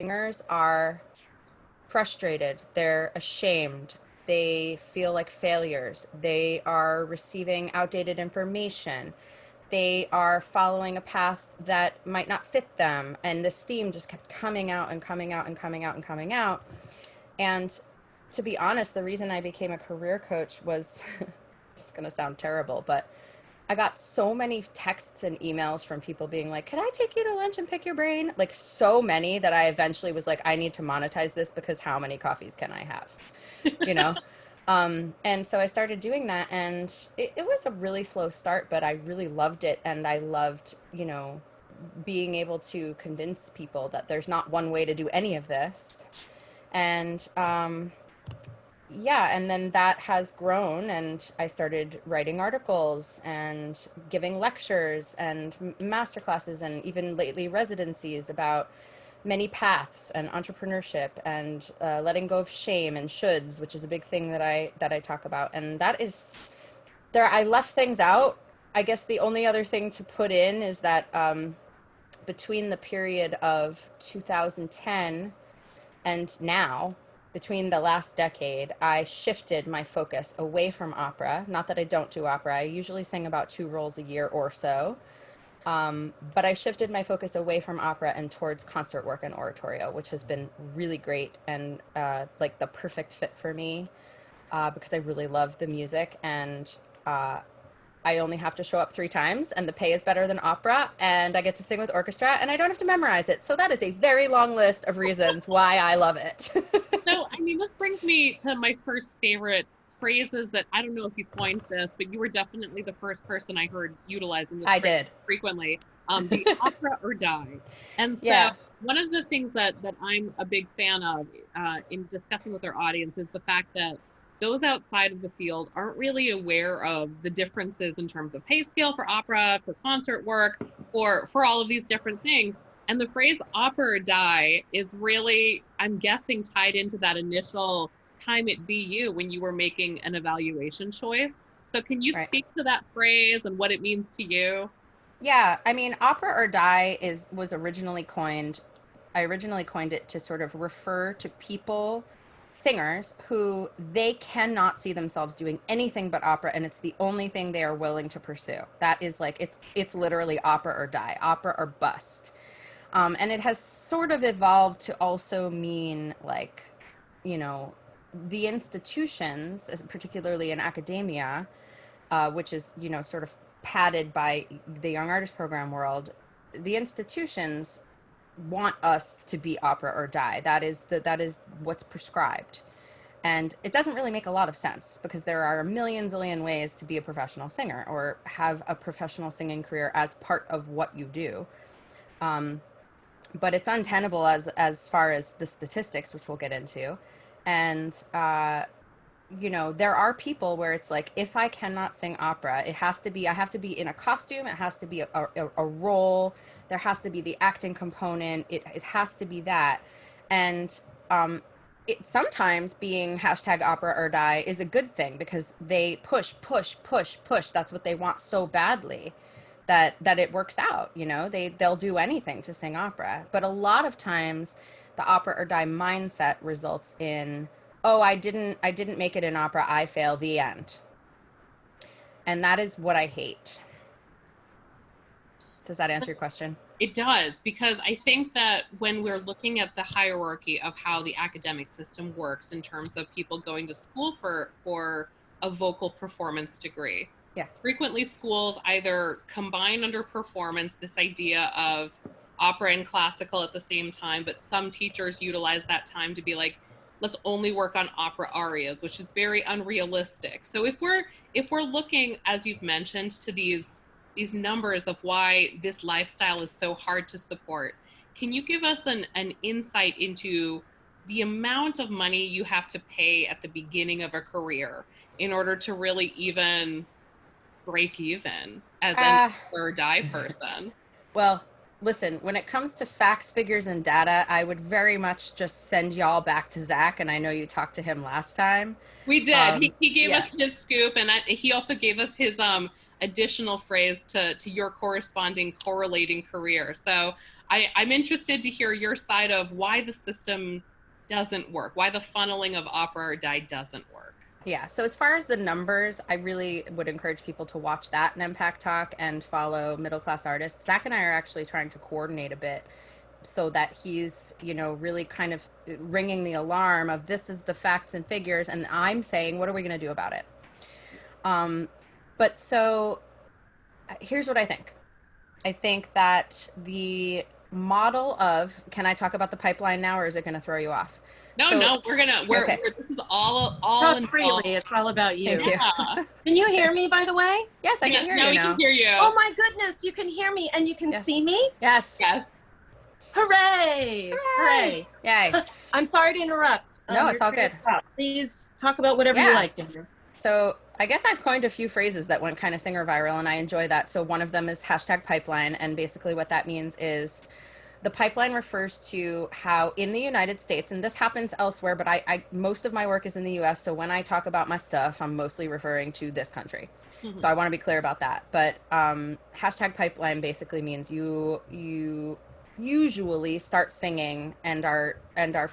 singers are frustrated, they're ashamed, they feel like failures, they are receiving outdated information, they are following a path that might not fit them. And this theme just kept coming out and coming out and coming out and coming out. And to be honest, the reason I became a career coach was it's going to sound terrible, but I got so many texts and emails from people being like, "Can I take you to lunch and pick your brain?" Like so many that I eventually was like, I need to monetize this because how many coffees can I have? You know? And so I started doing that, and it was a really slow start, but I really loved it. And I loved, being able to convince people that there's not one way to do any of this. And yeah, and then that has grown, and I started writing articles and giving lectures and master classes, and even lately residencies about many paths and entrepreneurship and letting go of shame and shoulds, which is a big thing that I talk about. And that is there. I left things out. I guess the only other thing to put in is that between the period of 2010 and now, between the last decade, I shifted my focus away from opera. Not that I don't do opera, I usually sing about 2 roles a year or so. But I shifted my focus away from opera and towards concert work and oratorio, which has been really great and like the perfect fit for me because I really love the music. And uh, I only have to show up 3 times, and the pay is better than opera, and I get to sing with orchestra, and I don't have to memorize it. So that is a very long list of reasons why I love it. So, I mean, this brings me to my first favorite phrases that I don't know if you coined this, but you were definitely the first person I heard utilizing this I phrase did. frequently. The opera or die. And so, Yeah. one of the things that I'm a big fan of in discussing with our audience is the fact that those outside of the field aren't really aware of the differences in terms of pay scale for opera, for concert work, for all of these different things. And the phrase opera or die is really, I'm guessing, tied into that initial time at BU when you were making an evaluation choice. So, can you Right. speak to that phrase and what it means to you? Yeah, I mean, opera or die is was originally coined. I originally coined it to sort of refer to people, singers who they cannot see themselves doing anything but opera, and it's the only thing they are willing to pursue. That is like it's literally opera or die, opera or bust. And it has sort of evolved to also mean like, you know, the institutions, particularly in academia, which is, sort of padded by the young artist program world, the institutions want us to be opera or die. That is what's prescribed. And it doesn't really make a lot of sense because there are a million zillion ways to be a professional singer or have a professional singing career as part of what you do. Um, but it's untenable as far as the statistics, which we'll get into. And there are people where it's like, if I cannot sing opera, it has to be, I have to be in a costume, it has to be a role, there has to be the acting component, it has to be that. And it sometimes being hashtag opera or die is a good thing because they push, push, push, push. That's what they want so badly that it works out. They'll do anything to sing opera. But a lot of times the opera or die mindset results in, oh, I didn't make it in opera, I fail, the end. And that is what I hate. Does that answer your question? It does, because I think that when we're looking at the hierarchy of how the academic system works in terms of people going to school for a vocal performance degree, Yeah. frequently schools either combine under performance this idea of opera and classical at the same time, but some teachers utilize that time to be like, let's only work on opera arias, which is very unrealistic. So if we're looking, as you've mentioned, to these numbers of why this lifestyle is so hard to support, can you give us an insight into the amount of money you have to pay at the beginning of a career in order to really even break even as an Uh, or die person? well, listen, when it comes to facts, figures, and data, I would very much just send y'all back to Zach, and I know you talked to him last time. We did. He gave Yeah. us his scoop, and he also gave us his additional phrase to your corresponding correlating career. So I'm interested to hear your side of why the system doesn't work, why the funneling of opera or die doesn't work. Yeah. So as far as the numbers, I really would encourage people to watch that and Impact Talk and follow Middle Class Artists. Zach and I are actually trying to coordinate a bit so that he's, really kind of ringing the alarm of this is the facts and figures, and I'm saying, what are we going to do about it? But so here's what I think. I think that the model of, can I talk about the pipeline now, or is it going to throw you off? No, So, no, okay. this is all Talk involved. freely. It's all about you. Thank you. Yeah. Can you hear me, by the way? Yes, I can hear now you we now. can hear you. Oh my goodness, you can hear me and you can Yes. see me? Yes. Yes. Hooray! Hooray! Yay. I'm sorry to interrupt. No, it's your all train of good. thought. Please talk about whatever you Yeah. like to hear. So I guess I've coined a few phrases that went kind of singer viral, and I enjoy that. So one of them is hashtag pipeline. And basically what that means is the pipeline refers to how in the United States, and this happens elsewhere, but I most of my work is in the US. So when I talk about my stuff, I'm mostly referring to this country. Mhm. So I want to be clear about that. But hashtag pipeline basically means you usually start singing and are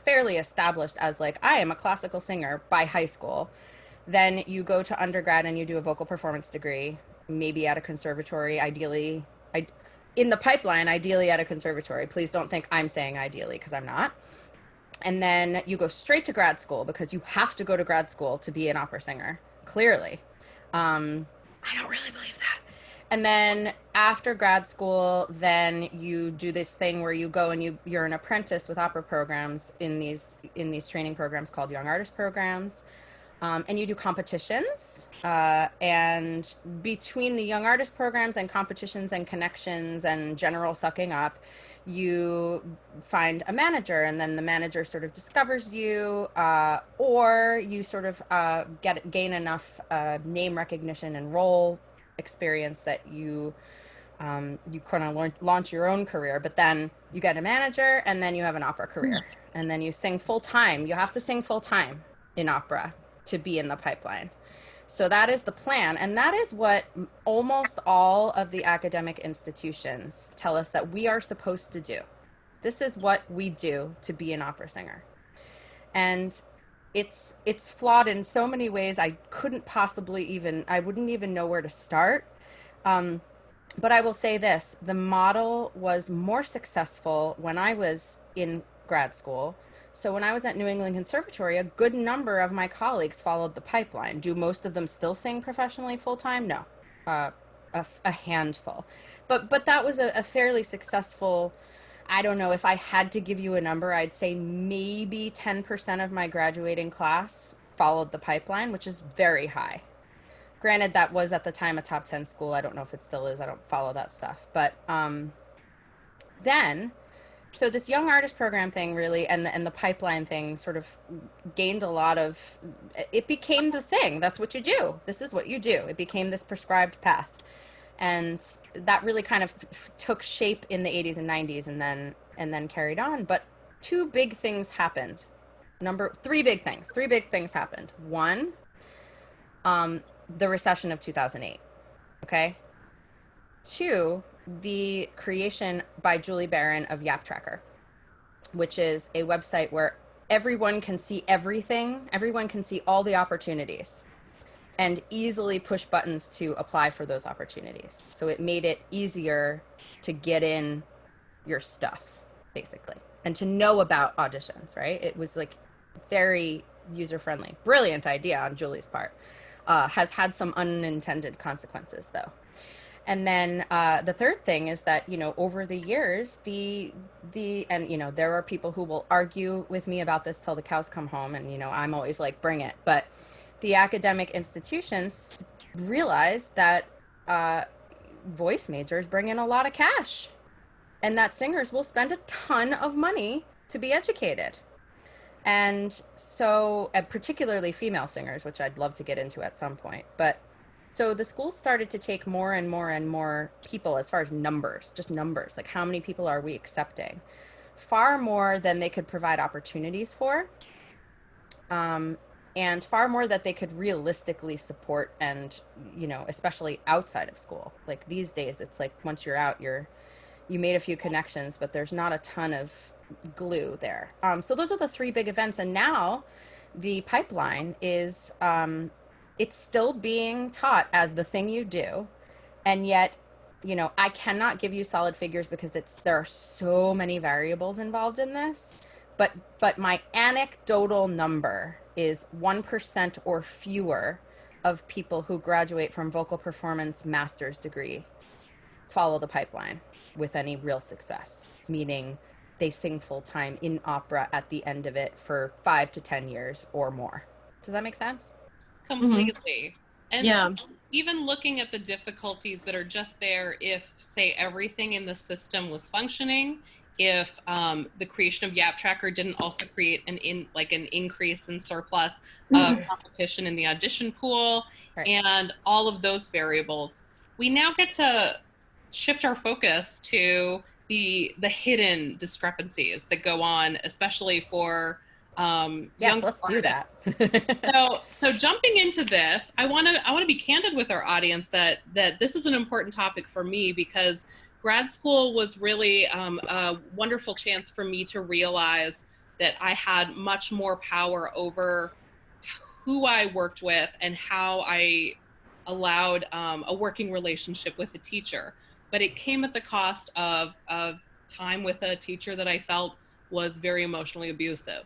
fairly established as like, I am a classical singer by high school. Then you go to undergrad and you do a vocal performance degree, maybe at a conservatory, ideally. In the pipeline, ideally at a conservatory. Please don't think I'm saying ideally, because I'm not. And then you go straight to grad school, because you have to go to grad school to be an opera singer, clearly. I don't really believe that. And then after grad school, then you do this thing where you go and you're an apprentice with opera programs in these training programs called young artist programs. And you do competitions, and between the young artist programs and competitions and connections and general sucking up, you find a manager, and then the manager sort of discovers you, or you sort of gain enough name recognition and role experience that you kind of launch your own career. But then you get a manager, and then you have an opera career, and then you sing full time. You have to sing full time in opera to be in the pipeline. So that is the plan. And that is what almost all of the academic institutions tell us that we are supposed to do. This is what we do to be an opera singer. And it's flawed in so many ways. I wouldn't even know where to start. But I will say this, the model was more successful when I was in grad school. So when I was at New England Conservatory, a good number of my colleagues followed the pipeline. Do most of them still sing professionally full time? No, a handful. But that was a fairly successful. I don't know, if I had to give you a number, I'd say maybe 10% of my graduating class followed the pipeline, which is very high. Granted, that was at the time a top 10 school. I don't know if it still is. I don't follow that stuff. But then so this young artist program thing really, and the pipeline thing sort of gained a lot of, it became the thing. That's what you do. This is what you do. It became this prescribed path. And that really kind of took shape in the 80s and 90s, and then carried on. But three big things happened. Three big things happened. One, the recession of 2008. Okay. Two, the creation by Julie Barron of Yap Tracker, which is a website where everyone can see everything. Everyone can see all the opportunities and easily push buttons to apply for those opportunities. So it made it easier to get in your stuff, basically, and to know about auditions, right? It was like very user-friendly. Brilliant idea on Julie's part. Has had some unintended consequences, though. And then the third thing is that, over the years, there are people who will argue with me about this till the cows come home. And, I'm always like, bring it. But the academic institutions realize that voice majors bring in a lot of cash, and that singers will spend a ton of money to be educated. And so, particularly female singers, which I'd love to get into at some point. But so the schools started to take more and more and more people, as far as numbers, just numbers, like how many people are we accepting? Far more than they could provide opportunities for, and far more that they could realistically support, and, especially outside of school. Like these days, it's like once you're out, you made a few connections, but there's not a ton of glue there. So those are the three big events. And now the pipeline is, it's still being taught as the thing you do. And yet, I cannot give you solid figures because there are so many variables involved in this. But my anecdotal number is 1% or fewer of people who graduate from vocal performance master's degree follow the pipeline with any real success, meaning they sing full time in opera at the end of it for 5 to 10 years or more. Does that make sense? Completely. And Yeah. even looking at the difficulties that are just there, if, say, everything in the system was functioning, if the creation of Yap Tracker didn't also create an increase in surplus of competition in the audition pool, Right. and all of those variables, we now get to shift our focus to the hidden discrepancies that go on, especially for Yes, young let's do artists. that. So jumping into this, I want to be candid with our audience that this is an important topic for me, because grad school was really a wonderful chance for me to realize that I had much more power over who I worked with and how I allowed a working relationship with a teacher. But it came at the cost of time with a teacher that I felt was very emotionally abusive.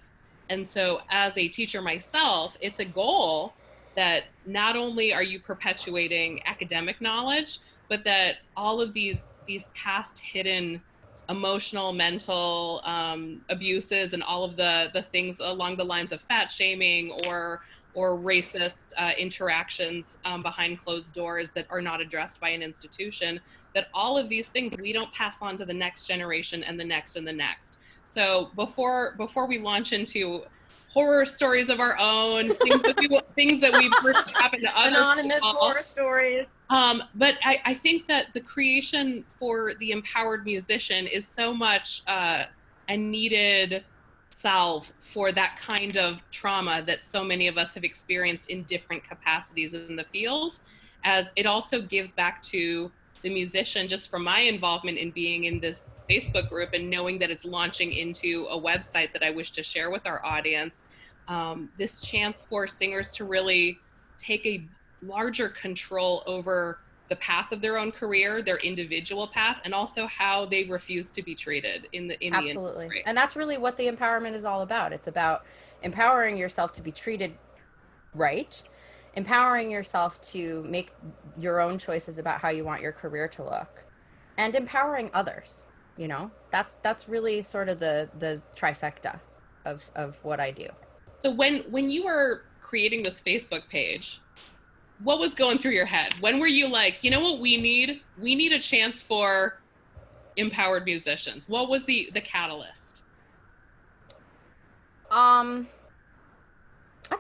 And so, as a teacher myself, it's a goal that not only are you perpetuating academic knowledge, but that all of these past hidden emotional, mental abuses and all of the things along the lines of fat shaming or racist interactions behind closed doors that are not addressed by an institution, that all of these things we don't pass on to the next generation and the next and the next. So before we launch into horror stories of our own, things that we've heard happen to other Anonymous people, horror stories. but I think that the creation for the empowered musician is so much a needed salve for that kind of trauma that so many of us have experienced in different capacities in the field, as it also gives back to the musician, just from my involvement in being in this Facebook group and knowing that it's launching into a website that I wish to share with our audience, this chance for singers to really take a larger control over the path of their own career, their individual path, and also how they refuse to be treated in the Absolutely. industry. And that's really what the empowerment is all about. It's about empowering yourself to be treated right, empowering yourself to make your own choices about how you want your career to look, and empowering others. That's really sort of the trifecta of what I do. So when you were creating this Facebook page, what was going through your head? When were you like, you know what we need? We need a chance for empowered musicians. What was the catalyst? That's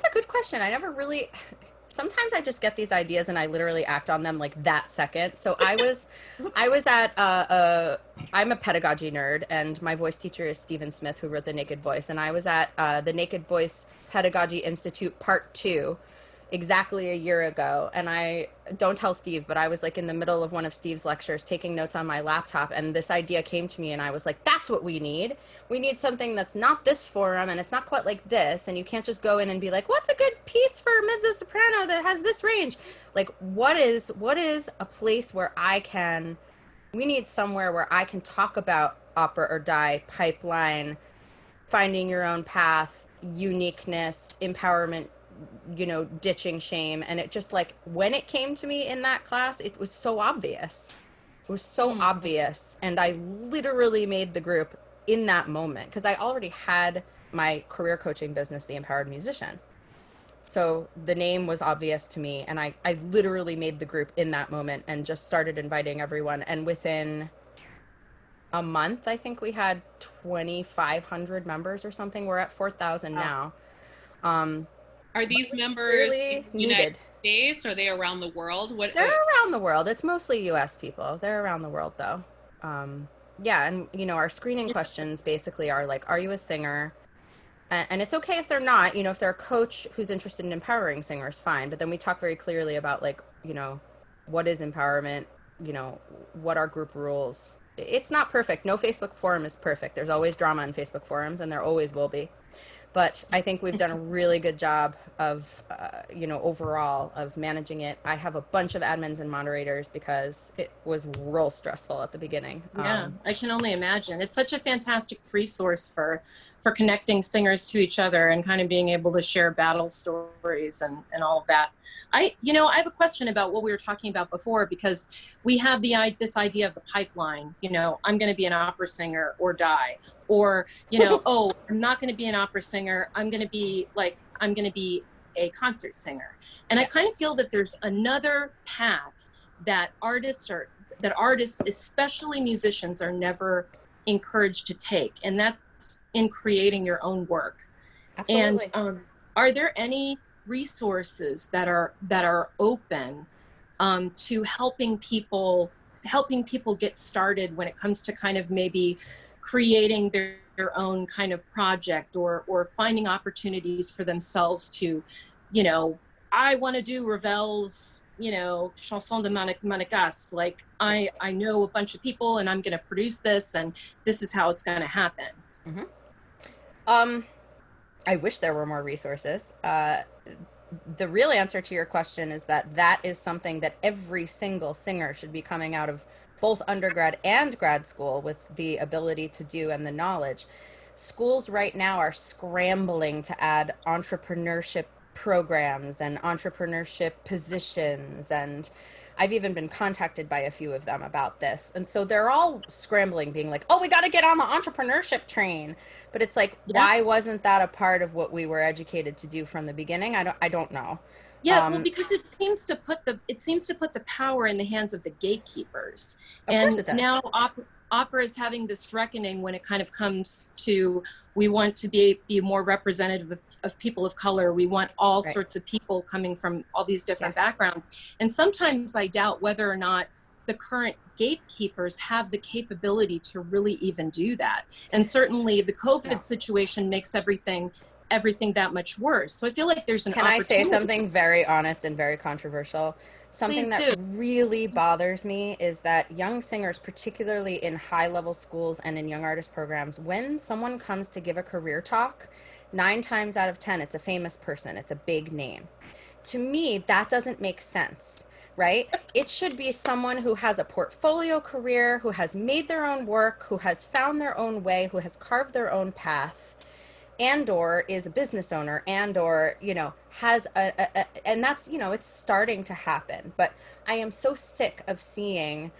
a good question. I never really. Sometimes I just get these ideas and I literally act on them like that second. So I was at I'm a pedagogy nerd, and my voice teacher is Stephen Smith, who wrote The Naked Voice, and I was at the Naked Voice Pedagogy Institute Part 2 exactly a year ago. And I don't tell Steve, but I was like in the middle of one of Steve's lectures taking notes on my laptop, and this idea came to me, and I was like, that's what we need. We need something that's not this forum and it's not quite like this, and you can't just go in and be like, what's a good piece for mezzo soprano that has this range? Like, what is a place where we need somewhere where I can talk about opera or die, pipeline, finding your own path, uniqueness, empowerment, ditching shame. And it just, like, when it came to me in that class, it was so obvious. It was so obvious. And I literally made the group in that moment, because I already had my career coaching business, The Empowered Musician. So the name was obvious to me, and I literally made the group in that moment and just started inviting everyone. And within a month, I think we had 2,500 members or something. We're at 4,000 now. Are these members Really in the United needed. States? Are they around the world? They're around the world. It's mostly US people. They're around the world, though. Yeah, and our screening questions basically are like, are you a singer? And it's okay if they're not. If they're a coach who's interested in empowering singers, fine. But then we talk very clearly about, like, what is empowerment, what are group rules, it's not perfect. No Facebook forum is perfect. There's always drama in Facebook forums, and there always will be. But I think we've done a really good job of, overall of managing it. I have a bunch of admins and moderators because it was real stressful at the beginning. Yeah, I can only imagine. It's such a fantastic resource for connecting singers to each other and kind of being able to share battle stories and all of that. I have a question about what we were talking about before, because we have this idea of the pipeline. I'm going to be an opera singer or die, or oh, I'm not going to be an opera singer. I'm going to be a concert singer. And I kind of feel that there's another path that artists, especially musicians, are never encouraged to take, and that's in creating your own work. Absolutely. And are there any resources that are open to helping people get started when it comes to kind of maybe creating their own kind of project, or finding opportunities for themselves to, I want to do Ravel's, chanson de Monégasque. Like, I know a bunch of people and I'm going to produce this, and this is how it's going to happen. Mm-hmm. I wish there were more resources. The real answer to your question is that is something that every single singer should be coming out of both undergrad and grad school with the ability to do and the knowledge. Schools right now are scrambling to add entrepreneurship programs and entrepreneurship positions, and I've even been contacted by a few of them about this. And so they're all scrambling, being like, oh, we got to get on the entrepreneurship train. But it's like, Yeah. why wasn't that a part of what we were educated to do from the beginning? I don't know. Yeah, well, because it seems to put the power in the hands of the gatekeepers. Of course it does. Now opera is having this reckoning when it kind of comes to, we want to be more representative of people of color. We want all Right. sorts of people coming from all these different backgrounds. And sometimes I doubt whether or not the current gatekeepers have the capability to really even do that. And certainly the COVID situation makes everything that much worse. So I feel like there's an Can I say opportunity. something very honest and very controversial? Something Please that do. really bothers me is that young singers, particularly in high-level schools and in young artist programs, when someone comes to give a career talk, 9 times out of 10, it's a famous person, it's a big name. To me, that doesn't make sense, right? It should be someone who has a portfolio career, who has made their own work, who has found their own way, who has carved their own path, and or is a business owner, and or has and that's it's starting to happen. But I am so sick of seeing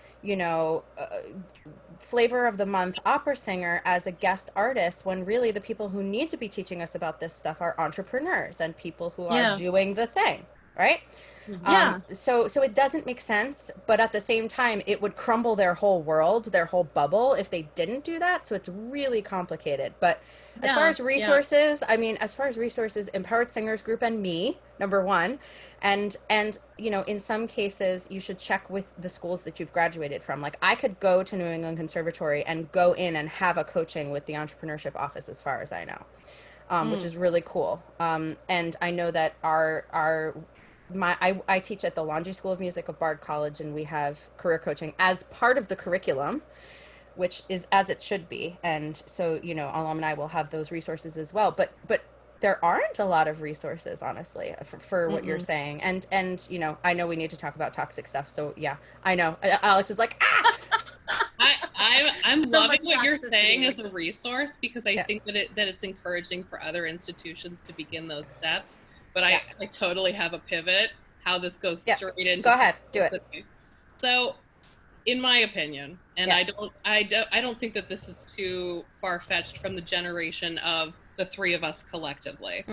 flavor of the month opera singer as a guest artist, when really the people who need to be teaching us about this stuff are entrepreneurs and people who are doing the thing, right? Yeah. So it doesn't make sense, but at the same time, it would crumble their whole world, their whole bubble, if they didn't do that. So it's really complicated. But as far as resources, Empowered Singers Group and me, number one, and in some cases, you should check with the schools that you've graduated from. Like, I could go to New England Conservatory and go in and have a coaching with the entrepreneurship office, as far as I know, which is really cool. And I know that I teach at the Laundry School of Music of Bard College, and we have career coaching as part of the curriculum, which is as it should be. And so, alumni will have those resources as well. But there aren't a lot of resources, honestly, for what you're saying. And I know we need to talk about toxic stuff. So yeah, I know. Alex is like, ah! I'm So loving much what you're toxicity. saying as a resource, because I think that it's encouraging for other institutions to begin those steps. But I totally have a pivot, how this goes straight into. Go ahead, do it. So, in my opinion, and I don't think that this is too far-fetched from the generation of the three of us collectively.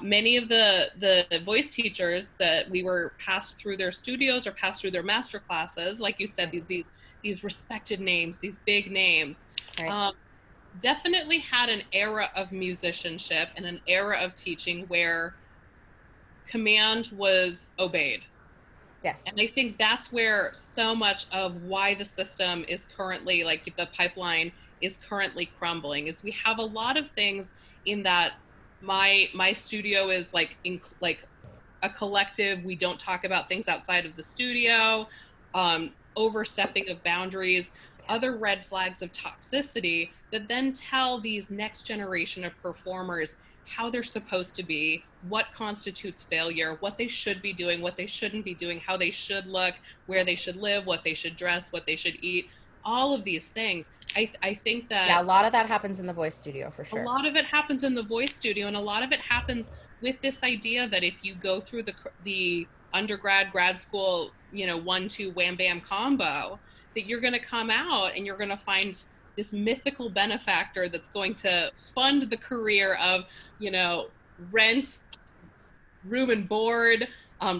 Many of the voice teachers that we were passed through their studios or passed through their master classes, like you said, these respected names, these big names, definitely had an era of musicianship and an era of teaching where command was obeyed. Yes. And I think that's where so much of why the system is currently, like, the pipeline is currently crumbling, is we have a lot of things in that my studio is like a collective. We don't talk about things outside of the studio, overstepping of boundaries. other red flags of toxicity that then tell these next generation of performers how they're supposed to be, what constitutes failure, what they should be doing, what they shouldn't be doing, how they should look, where they should live, what they should dress, what they should eat, all of these things. I think Yeah, that a lot of that happens in the voice studio for a sure. lot of it happens in the voice studio, and a lot of it happens with this idea that if you go through the undergrad grad school 1-2 wham bam combo, that you're going to come out and you're going to find this mythical benefactor that's going to fund the career of rent, room and board,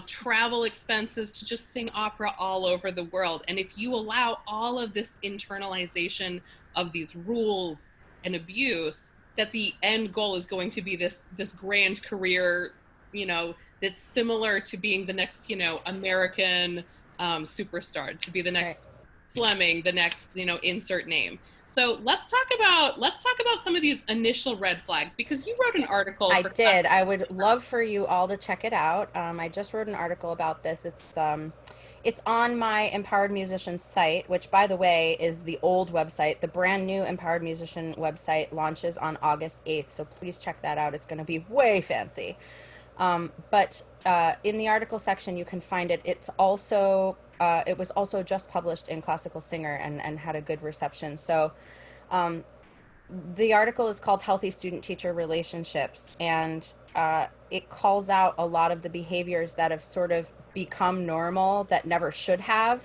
travel expenses to just sing opera all over the world. And if you allow all of this internalization of these rules and abuse, that the end goal is going to be this grand career, that's similar to being the next, American superstar, to be the Right. next Fleming, the next, insert name. So let's talk about some of these initial red flags, because you wrote an article I for did. I would love for you all to check it out. I just wrote an article about this. It's on my Empowered Musician site, which, by the way, is the old website. The brand new Empowered Musician website launches on August 8th, so please check that out. It's going to be way fancy. But in the article section, you can find it. It was also just published in Classical Singer and had a good reception. So the article is called Healthy Student Teacher Relationships, and it calls out a lot of the behaviors that have sort of become normal that never should have.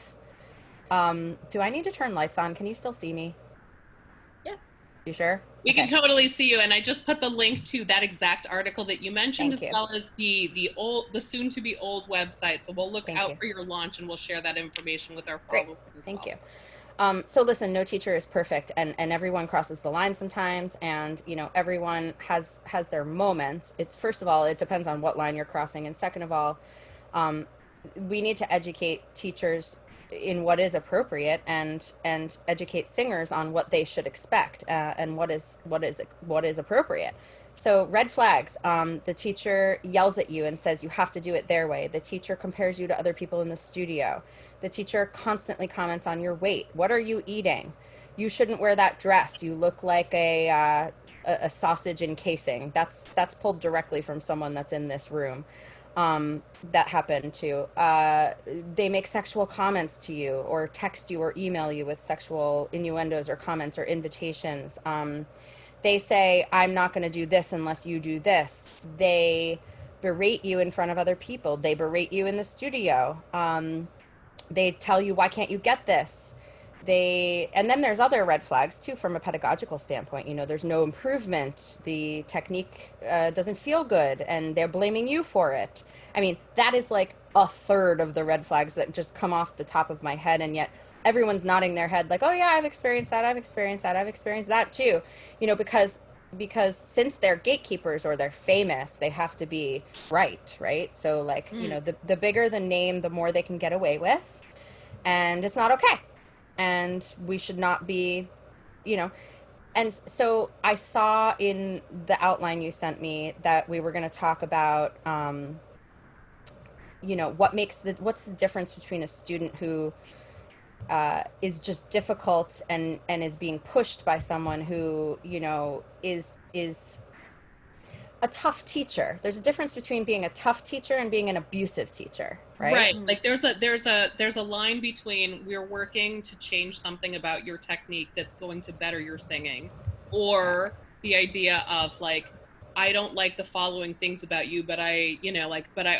Do I need to turn lights on? Can you still see me? Yeah. You sure? We Okay. can totally see you, and I just put the link to that exact article that you mentioned, Thank as you. well as the soon to be old website. So we'll look Thank out you. for your launch, and we'll share that information with our Great. followers as Thank well. you. So listen, no teacher is perfect, and everyone crosses the line sometimes, and everyone has their moments. It's, first of all, it depends on what line you're crossing, and second of all, um, we need to educate teachers in what is appropriate, and educate singers on what they should expect, and what is appropriate. So red flags. The teacher yells at you and says you have to do it their way. The teacher compares you to other people in the studio. The teacher constantly comments on your weight. What are you eating? You shouldn't wear that dress. You look like a sausage in casing. That's pulled directly from someone that's in this room. That happened to. They make sexual comments to you, or text you, or email you with sexual innuendos or comments or invitations. They say, I'm not going to do this unless you do this. They berate you in front of other people. They berate you in the studio. They tell you, why can't you get this? And then there's other red flags too from a pedagogical standpoint. There's no improvement. The technique doesn't feel good, and they're blaming you for it. I mean, that is like a third of the red flags that just come off the top of my head, and yet everyone's nodding their head like, oh yeah, I've experienced that, I've experienced that, I've experienced that too. Because since they're gatekeepers, or they're famous, they have to be right. So like, the bigger the name, the more they can get away with, and it's not okay. And we should not be, you know and so I saw in the outline you sent me that we were going to talk about, what's the difference between a student who is just difficult and is being pushed by someone who is a tough teacher. There's a difference between being a tough teacher and being an abusive teacher, right? Right. Like there's a line between, we're working to change something about your technique that's going to better your singing, or the idea of like, I don't like the following things about you, but I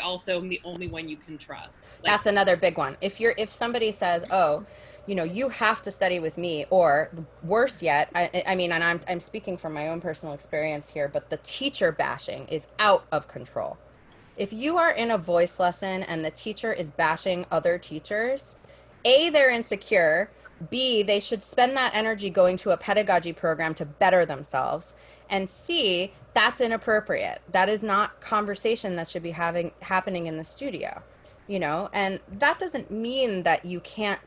also am the only one you can trust. Like, That's another big one. If somebody says, oh, you have to study with me, or worse yet, I mean, and I'm speaking from my own personal experience here, but the teacher bashing is out of control. If you are in a voice lesson and the teacher is bashing other teachers, A, they're insecure. B, they should spend that energy going to a pedagogy program to better themselves. And C, that's inappropriate. That is not conversation that should be happening in the studio. And that doesn't mean that you can't,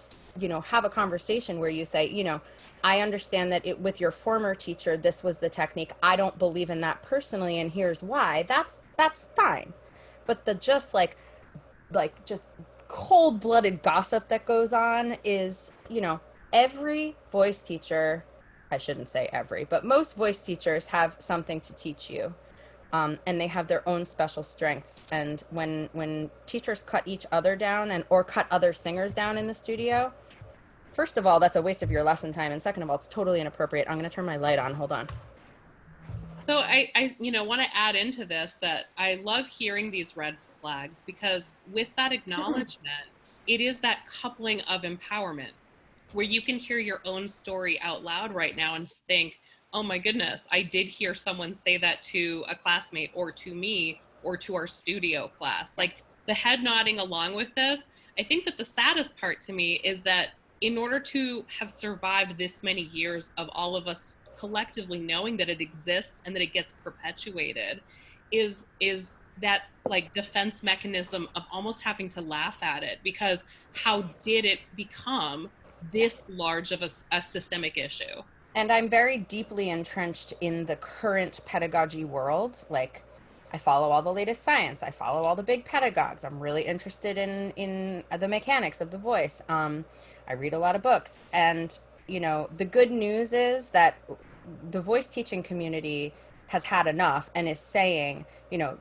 have a conversation where you say, I understand that with your former teacher, this was the technique. I don't believe in that personally, and here's why. That's fine. But the just just cold-blooded gossip that goes on is, every voice teacher, I shouldn't say every, but most voice teachers have something to teach you. And they have their own special strengths. And when teachers cut each other down and or cut other singers down in the studio, first of all, that's a waste of your lesson time, and second of all, it's totally inappropriate. I'm going to turn my light on. Hold on. So I want to add into this that I love hearing these red flags, because with that acknowledgement, it is that coupling of empowerment where you can hear your own story out loud right now and think, oh my goodness, I did hear someone say that to a classmate or to me or to our studio class. Like the head nodding along with this, I think that the saddest part to me is that in order to have survived this many years of all of us collectively knowing that it exists and that it gets perpetuated, is that like defense mechanism of almost having to laugh at it, because how did it become this large of a systemic issue? And I'm very deeply entrenched in the current pedagogy world. Like, I follow all the latest science. I follow all the big pedagogues. I'm really interested in the mechanics of the voice. I read a lot of books, and the good news is that the voice teaching community has had enough and is saying,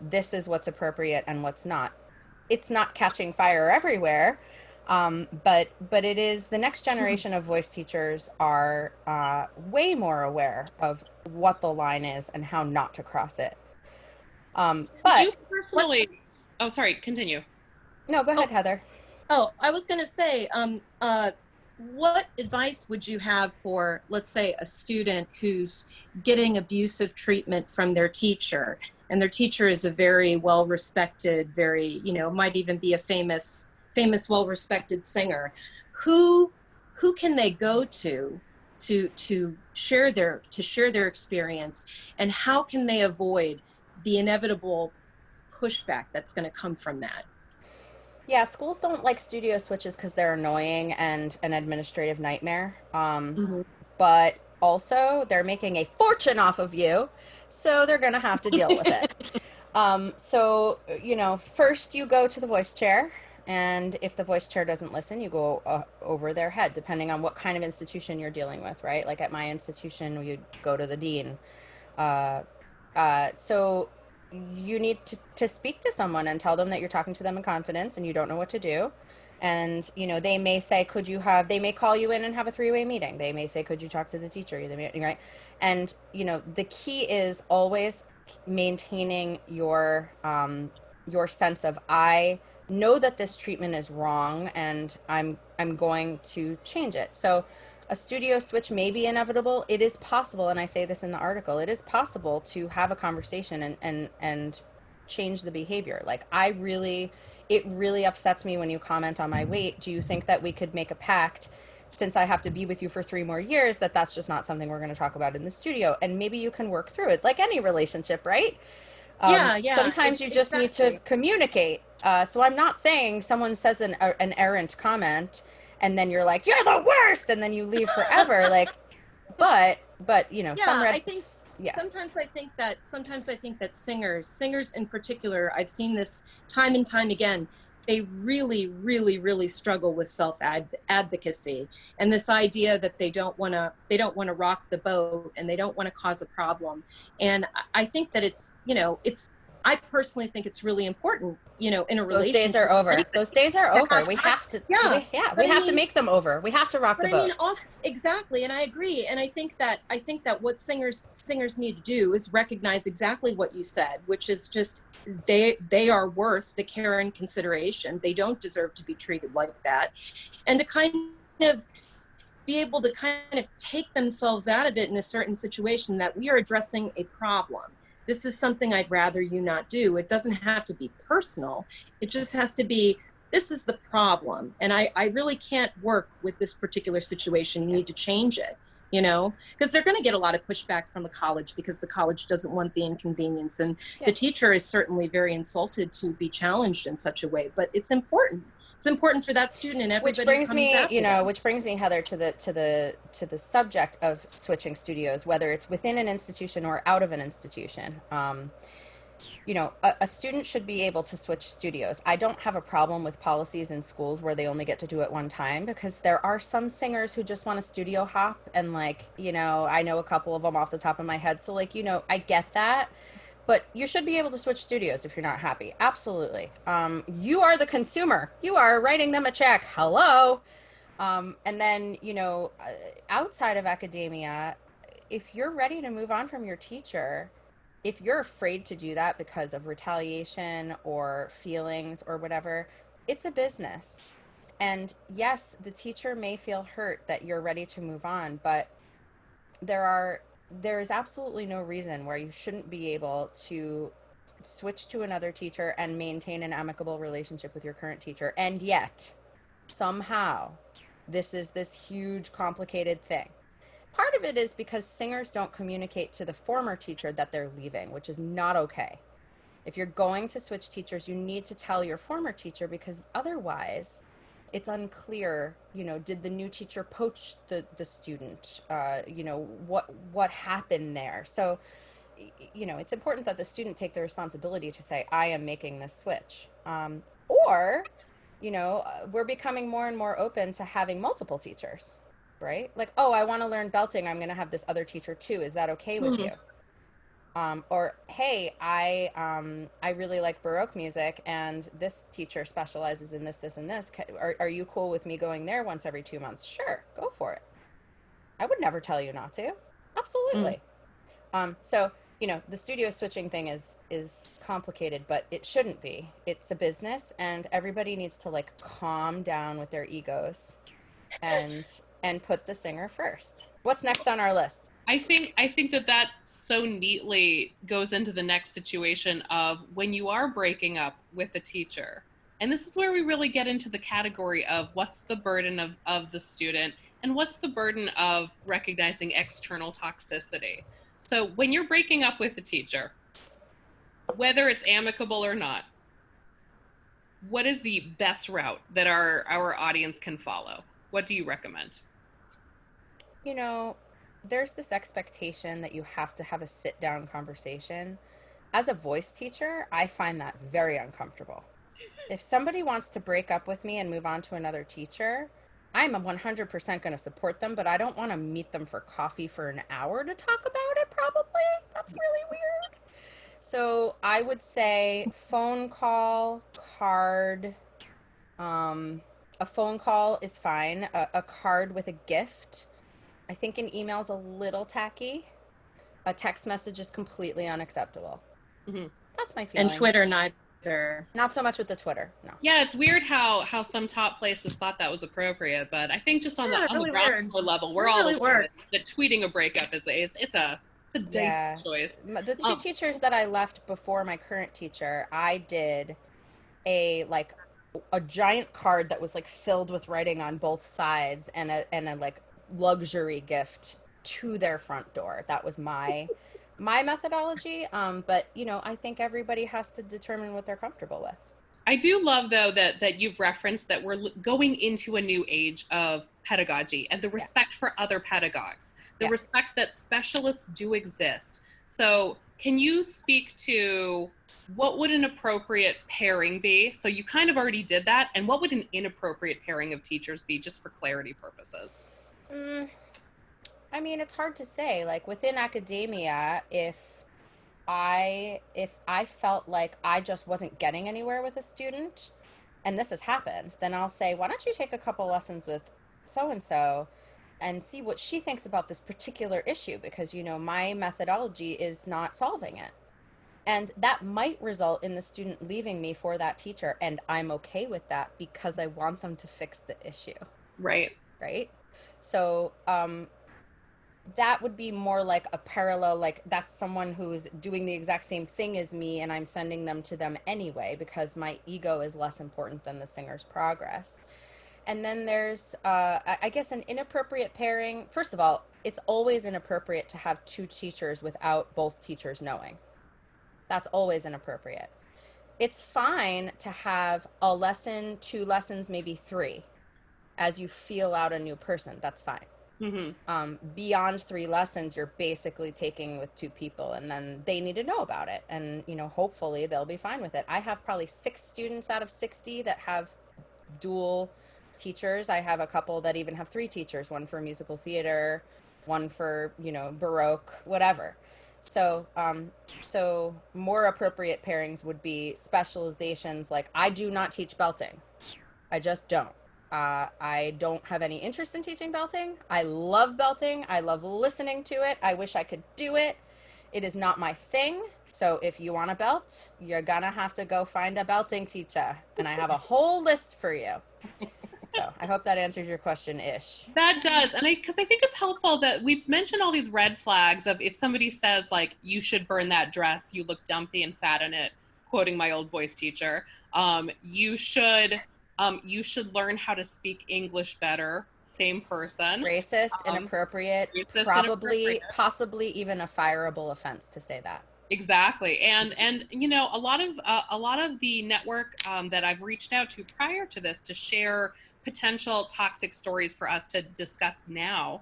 this is what's appropriate and what's not. It's not catching fire everywhere, but it is the next generation of voice teachers are way more aware of what the line is and how not to cross it. But You personally, oh, sorry, continue. no, go ahead, Heather. Oh, I was going to say, what advice would you have for, let's say, a student who's getting abusive treatment from their teacher, and their teacher is a very well-respected, very, might even be a famous, well-respected singer? Who can they go to share their experience, and how can they avoid the inevitable pushback that's going to come from that? Yeah, schools don't like studio switches because they're annoying and an administrative nightmare. But also, they're making a fortune off of you, so they're going to have to deal with it. So, first you go to the voice chair, and if the voice chair doesn't listen, you go over their head, depending on what kind of institution you're dealing with, right? Like at my institution, you'd go to the dean. So you need to speak to someone and tell them that you're talking to them in confidence and you don't know what to do. And, they may say, they may call you in and have a three-way meeting. They may say, could you talk to the teacher? Right. And, the key is always maintaining your sense of, I know that this treatment is wrong and I'm going to change it. So a studio switch may be inevitable. It is possible, and I say this in the article, it is possible to have a conversation and change the behavior. Like it really upsets me when you comment on my weight. Do you think that we could make a pact, since I have to be with you for 3 more years, that that's just not something we're going to talk about in the studio? And maybe you can work through it, like any relationship, right? Yeah. Sometimes you just need to communicate. So I'm not saying someone says an errant comment and then you're like, you're the worst, and then you leave forever. Like, but some red. I think sometimes I think that singers in particular, I've seen this time and time again, they really, really, really struggle with self-advocacy, and this idea that they don't want to rock the boat and they don't want to cause a problem. And I think that I personally think it's really important, in a relationship. Those days are over. Those days are over. We have to. Yeah. We have to make them over. We have to rock the boat. I mean, also, exactly, and I agree. And I think that what singers need to do is recognize exactly what you said, which is just they are worth the care and consideration. They don't deserve to be treated like that, and to kind of be able to kind of take themselves out of it in a certain situation, that we are addressing a problem. This is something I'd rather you not do. It doesn't have to be personal. It just has to be, this is the problem. And I really can't work with this particular situation. You need to change it, because they're going to get a lot of pushback from the college, because the college doesn't want the inconvenience. And the teacher is certainly very insulted to be challenged in such a way, but it's important. It's important for that student and everybody. Which brings me, Heather, to the subject of switching studios, whether it's within an institution or out of an institution. a student should be able to switch studios. I don't have a problem with policies in schools where they only get to do it one time, because there are some singers who just want to studio hop, and like, I know a couple of them off the top of my head. So like, I get that, but you should be able to switch studios if you're not happy. Absolutely. You are the consumer. You are writing them a check. Hello. And then, outside of academia, if you're ready to move on from your teacher, if you're afraid to do that because of retaliation or feelings or whatever, it's a business. And yes, the teacher may feel hurt that you're ready to move on, but there is absolutely no reason where you shouldn't be able to switch to another teacher and maintain an amicable relationship with your current teacher. And yet, somehow, this is this huge complicated thing. Part of it is because singers don't communicate to the former teacher that they're leaving, which is not okay. If you're going to switch teachers, you need to tell your former teacher, because otherwise it's unclear, did the new teacher poach the student? What happened there? So, it's important that the student take the responsibility to say, I am making this switch. Or, we're becoming more and more open to having multiple teachers, right? Like, oh, I want to learn belting. I'm going to have this other teacher too. Is that okay with you? Or, hey, I really like Baroque music, and this teacher specializes in this, this, and this. Are you cool with me going there once every 2 months? Sure, go for it. I would never tell you not to. Absolutely. So, the studio switching thing is complicated, but it shouldn't be. It's a business, and everybody needs to like calm down with their egos and put the singer first. What's next on our list? I think that so neatly goes into the next situation of when you are breaking up with a teacher. And this is where we really get into the category of what's the burden of the student and what's the burden of recognizing external toxicity. So when you're breaking up with a teacher, whether it's amicable or not, what is the best route that our audience can follow? What do you recommend? You know, there's this expectation that you have to have a sit down conversation. As a voice teacher, I find that very uncomfortable. If somebody wants to break up with me and move on to another teacher, I'm 100% going to support them, but I don't want to meet them for coffee for an hour to talk about it, probably. That's really weird. So I would say phone call, card. Um, a phone call is fine. A card with a gift. I think an email's a little tacky. A text message is completely unacceptable. Mm-hmm. That's my And feeling. Twitter neither. Not so much with the Twitter, no. Yeah, it's weird how some top places thought that was appropriate, but I think just on the Really ground weird. floor level, we're Really all weird. that tweeting a breakup it's a dicey Yeah. choice. The two teachers that I left before my current teacher, I did a giant card that was like filled with writing on both sides, and a like luxury gift to their front door. That was my methodology. But I think everybody has to determine what they're comfortable with. I do love though that you've referenced that we're going into a new age of pedagogy and the Yeah. respect for other pedagogues, the Yeah. respect that specialists do exist. So, can you speak to what would an appropriate pairing be? So you kind of already did that, and what would an inappropriate pairing of teachers be, just for clarity purposes? Mm, I mean, it's hard to say. Like within academia, if I felt like I just wasn't getting anywhere with a student, and this has happened, then I'll say, why don't you take a couple lessons with so and so and see what she thinks about this particular issue, because my methodology is not solving it. And that might result in the student leaving me for that teacher, and I'm okay with that because I want them to fix the issue, Right. right? So, that would be more like a parallel, like that's someone who's doing the exact same thing as me, and I'm sending them to them anyway because my ego is less important than the singer's progress. And then there's, I guess, an inappropriate pairing. First of all, it's always inappropriate to have two teachers without both teachers knowing. That's always inappropriate. It's fine to have a lesson, two lessons, maybe three, as you feel out a new person. That's fine. Hmm. Beyond 3 lessons, you're basically taking with 2 people, and then they need to know about it. And, hopefully they'll be fine with it. I have probably 6 students out of 60 that have dual teachers. I have a couple that even have 3 teachers, one for musical theater, one for, Baroque, whatever. So more appropriate pairings would be specializations. Like, I do not teach belting. I just don't. I don't have any interest in teaching belting. I love belting. I love listening to it. I wish I could do it. It is not my thing. So if you want a belt, you're gonna have to go find a belting teacher. And I have a whole list for you. So I hope that answers your question ish. That does. And because I think it's helpful that we've mentioned all these red flags of if somebody says, like, you should burn that dress, you look dumpy and fat in it, quoting my old voice teacher. You should learn how to speak English better. Same person. Racist, inappropriate, Racist, probably, inappropriate. possibly even a fireable offense to say that. Exactly. And a lot of the network that I've reached out to prior to this to share potential toxic stories for us to discuss now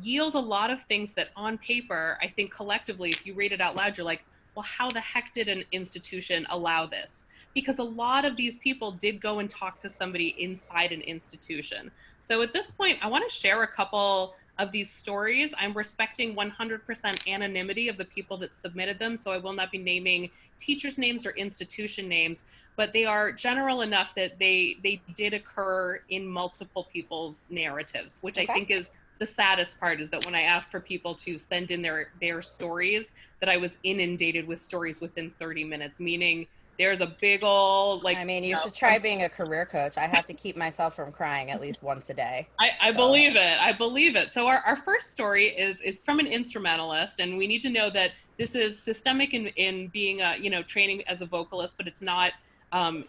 yield a lot of things that on paper, I think collectively, if you read it out loud, you're like, well, how the heck did an institution allow this? Because a lot of these people did go and talk to somebody inside an institution. So at this point, I want to share a couple of these stories. I'm respecting 100% anonymity of the people that submitted them, so I will not be naming teachers' names or institution names, but they are general enough that they did occur in multiple people's narratives, which Okay. I think is the saddest part, is that when I asked for people to send in their stories, that I was inundated with stories within 30 minutes, meaning there's a big old, like, I mean, you should try being a career coach. I have to keep myself from crying at least once a day. I So, believe it. I believe it. So our first story is from an instrumentalist, and we need to know that this is systemic in being a, training as a vocalist, but it's not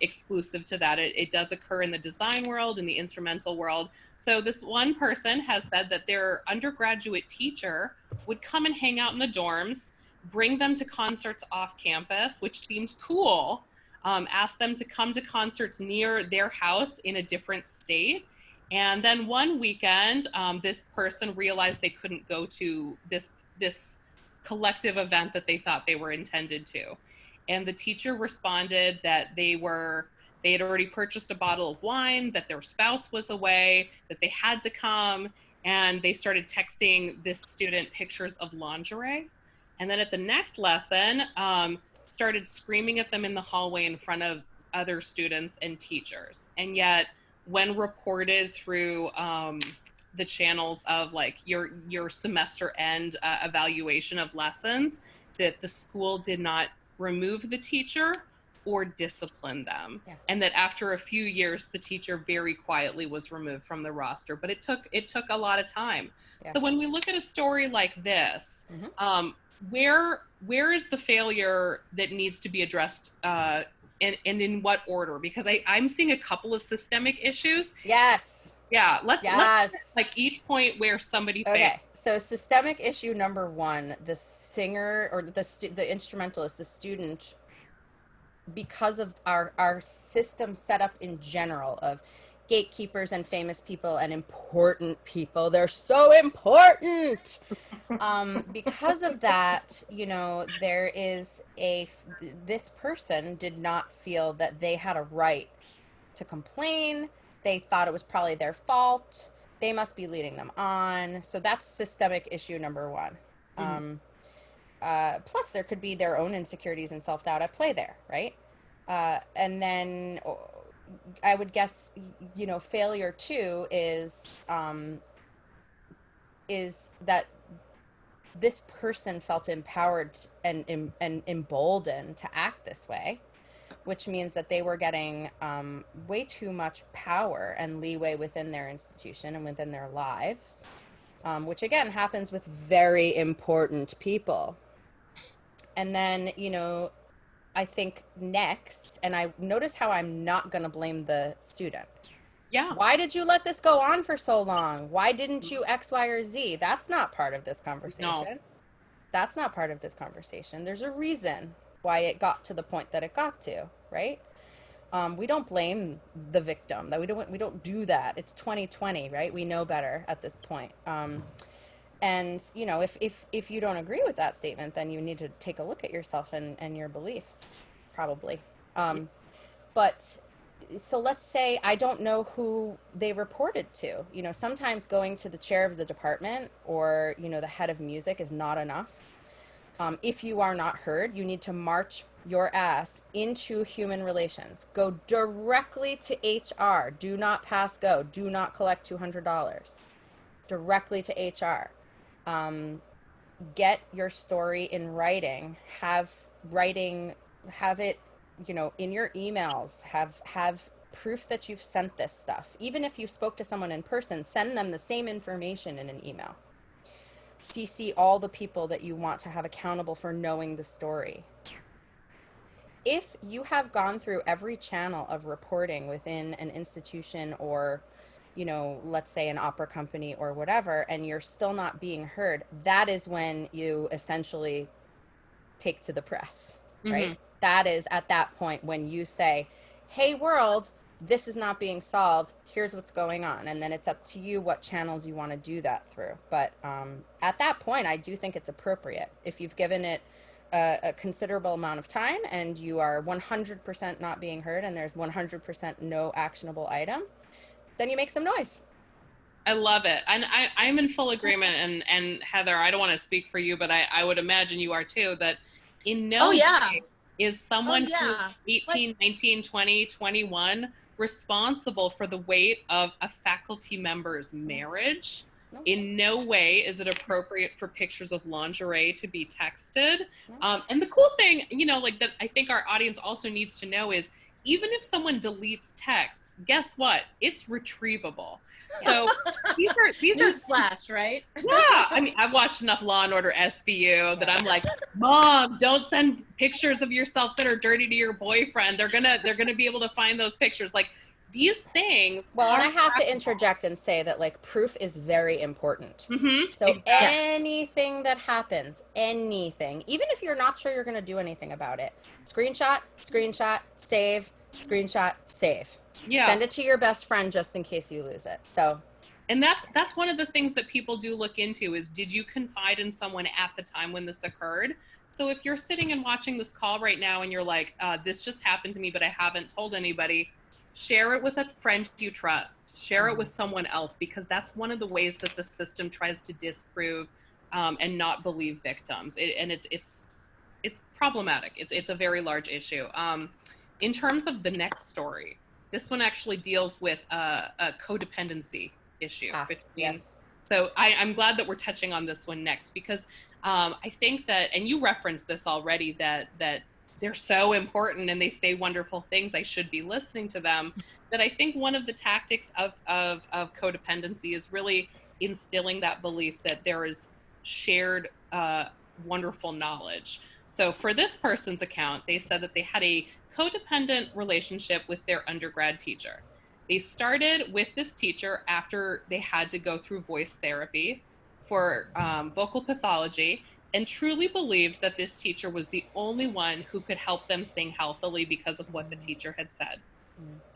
exclusive to that. It does occur in the design world, in the instrumental world. So this one person has said that their undergraduate teacher would come and hang out in the dorms, bring them to concerts off campus, which seemed cool. Ask them to come to concerts near their house in a different state. And then one weekend, this person realized they couldn't go to this collective event that they thought they were intended to. And the teacher responded that they had already purchased a bottle of wine, that their spouse was away, that they had to come, and they started texting this student pictures of lingerie. And then at the next lesson, started screaming at them in the hallway in front of other students and teachers. And yet, when reported through the channels of, like, your semester end evaluation of lessons, that the school did not remove the teacher or discipline them. Yeah. And that after a few years, the teacher very quietly was removed from the roster. But it took a lot of time. Yeah. So when we look at a story like this, Mhm. Where is the failure that needs to be addressed, and in what order? Because I'm seeing a couple of systemic issues. Yes. Yeah, let's Yes. like each point where somebody failed. Okay. So systemic issue number 1, the singer or the instrumentalist, the student, because of our system set up in general of gatekeepers and famous people and important people, they're so important. Because of that, there is this person did not feel that they had a right to complain. They thought it was probably their fault. They must be leading them on. So that's systemic issue number 1. Plus, there could be their own insecurities and self-doubt at play there, right? And then I would guess, failure 2 is that this person felt empowered and emboldened to act this way, which means that they were getting way too much power and leeway within their institution and within their lives, which again happens with very important people. And then, I think next, and I notice how I'm not going to blame the student. Yeah. Why did you let this go on for so long? Why didn't you X, Y, or Z? That's not part of this conversation. No. That's not part of this conversation. There's a reason why it got to the point that it got to, right? We don't blame the victim. That we don't do that. It's 2020, right? We know better at this point. And you know, if you don't agree with that statement, then you need to take a look at yourself and your beliefs, probably. But so let's say I don't know who they reported to. You know, sometimes going to the chair of the department or, you know, the head of music is not enough. If you are not heard, you need to march your ass into human relations. Go directly to HR. Do not pass go. Do not collect $200. Directly to HR. Get your story in writing. Have it, you know, in your emails. Have proof that you've sent this stuff. Even if you spoke to someone in person, send them the same information in an email. CC all the people that you want to have accountable for knowing the story. If you have gone through every channel of reporting within an institution or, you know, let's say an opera company or whatever, and you're still not being heard, that is when you essentially take to the press, right? That is at that point when you say, hey, world, this is not being solved. Here's what's going on. And then it's up to you what channels you want to do that through. But at that point, I do think it's appropriate. If you've given it a considerable amount of time and you are 100% not being heard and there's 100% no actionable item, then you make some noise. I love it. And I'm in full agreement. And Heather, I don't want to speak for you, but I would imagine you are too, that in no Oh yeah. way is someone who's Yeah. 18, 19, 20, 21 responsible for the weight of a faculty member's marriage. No. In no way is it appropriate for pictures of lingerie to be texted. No. And the cool thing, you know, like that I think our audience also needs to know is even if someone deletes texts, guess what? It's retrievable. So these are Newsflash, right? yeah. I mean, I've watched enough Law and Order SVU that I'm like, Mom, don't send pictures of yourself that are dirty to your boyfriend. They're gonna be able to find those pictures. Like these things. Well, and I have to interject and say that like proof is very important. So exactly. anything that happens, anything, even if you're not sure you're going to do anything about it, screenshot, save, screenshot, save. Yeah. Send it to your best friend just in case you lose it. So, and that's one of the things that people do look into is, did you confide in someone at the time when this occurred? So if you're sitting and watching this call right now and you're like, this just happened to me, but I haven't told anybody, share it with a friend you trust, share it with someone else, because that's one of the ways that the system tries to disprove and not believe victims. It's problematic. It's a very large issue. In terms of the next story, this one actually deals with a codependency issue. Yes. So I'm glad that we're touching on this one next, because I think that, and you referenced this already, that they're so important and they say wonderful things, I should be listening to them, that I think one of the tactics of codependency is really instilling that belief that there is shared wonderful knowledge. So for this person's account, they said that they had a codependent relationship with their undergrad teacher. They started with this teacher after they had to go through voice therapy for vocal pathology, and truly believed that this teacher was the only one who could help them sing healthily because of what the teacher had said.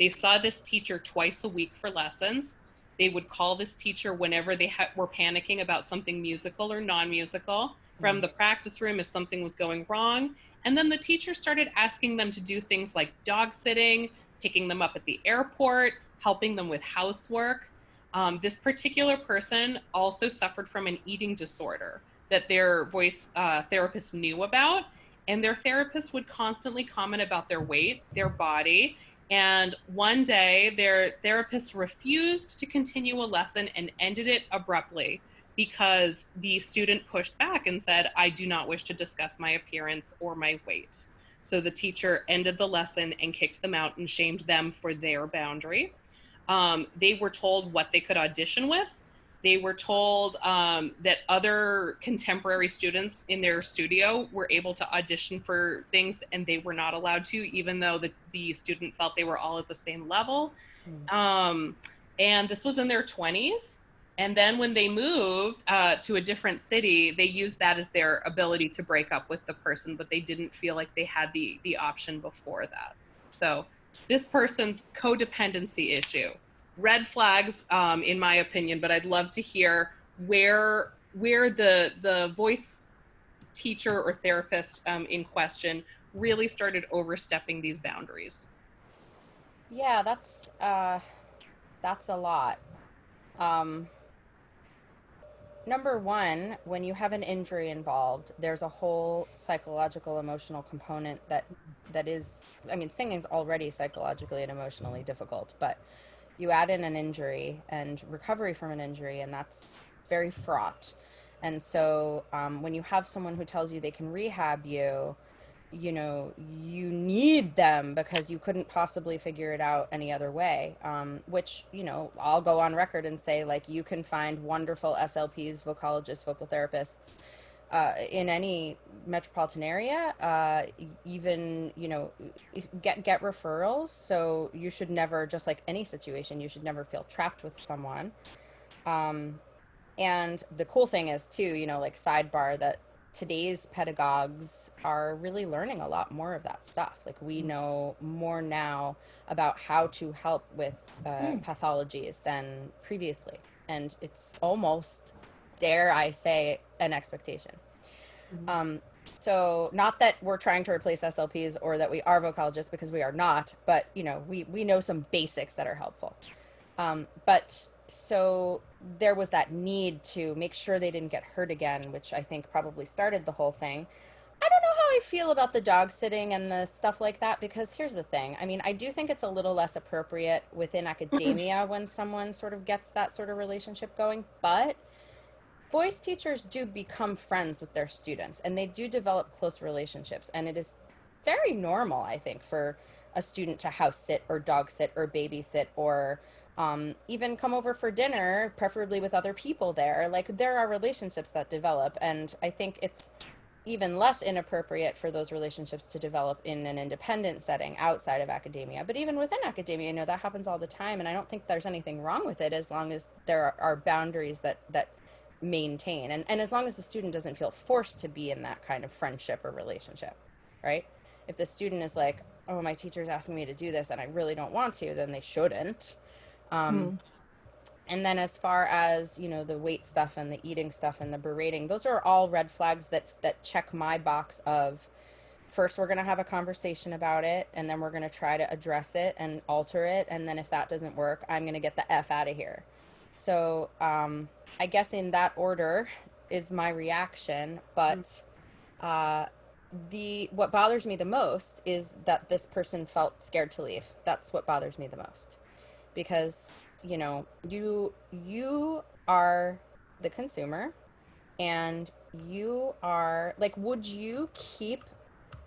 They saw this teacher twice a week for lessons. They would call this teacher whenever they were panicking about something musical or non-musical from the practice room if something was going wrong. And then the teacher started asking them to do things like dog sitting, picking them up at the airport, helping them with housework. This particular person also suffered from an eating disorder that their voice therapist knew about. And their therapist would constantly comment about their weight, their body. And one day their therapist refused to continue a lesson and ended it abruptly because the student pushed back and said, I do not wish to discuss my appearance or my weight. So the teacher ended the lesson and kicked them out and shamed them for their boundary. They were told what they could audition with. They were told that other contemporary students in their studio were able to audition for things and they were not allowed to, even though the student felt they were all at the same level. And this was in their 20s. And then when they moved to a different city, they used that as their ability to break up with the person, but they didn't feel like they had the option before that. So this person's codependency issue. Red flags, in my opinion, but I'd love to hear where the voice teacher or therapist in question really started overstepping these boundaries. Yeah, that's a lot. Um, Number one, when you have an injury involved, there's a whole psychological, emotional component that is, I mean, singing's already psychologically and emotionally difficult, but you add in an injury and recovery from an injury, and that's very fraught. And so, when you have someone who tells you they can rehab you, you know, you need them because you couldn't possibly figure it out any other way. Which, you know, I'll go on record and say, like, you can find wonderful SLPs, vocologists, vocal therapists in any metropolitan area. Even, you know, get referrals. So you should never, just like any situation, you should never feel trapped with someone. Um, and the cool thing is too, you know, like sidebar, that today's pedagogues are really learning a lot more of that stuff. Like we know more now about how to help with pathologies than previously. And it's almost, dare I say, an expectation. So not that we're trying to replace SLPs or that we are vocologists, because we are not, but you know, we know some basics that are helpful. But so there was that need to make sure they didn't get hurt again, which I think probably started the whole thing. I don't know how I feel about the dog sitting and the stuff like that, because here's the thing. I mean, I do think it's a little less appropriate within academia when someone sort of gets that sort of relationship going, but voice teachers do become friends with their students and they do develop close relationships. And it is very normal, I think, for a student to house sit or dog sit or babysit or even come over for dinner, preferably with other people there. Like there are relationships that develop. And I think it's even less inappropriate for those relationships to develop in an independent setting outside of academia. But even within academia, you know, that happens all the time. And I don't think there's anything wrong with it as long as there are boundaries that maintain, and as long as the student doesn't feel forced to be in that kind of friendship or relationship, right? If the student is like, oh, my teacher's asking me to do this and I really don't want to, then they shouldn't. And then as far as, you know, the weight stuff and the eating stuff and the berating, those are all red flags that check my box of, first we're going to have a conversation about it, and then we're going to try to address it and alter it, and then if that doesn't work, I'm going to get the F out of here. So I guess in that order is my reaction. But the what bothers me the most is that this person felt scared to leave. That's what bothers me the most, because you know, you are the consumer, and you are like, would you keep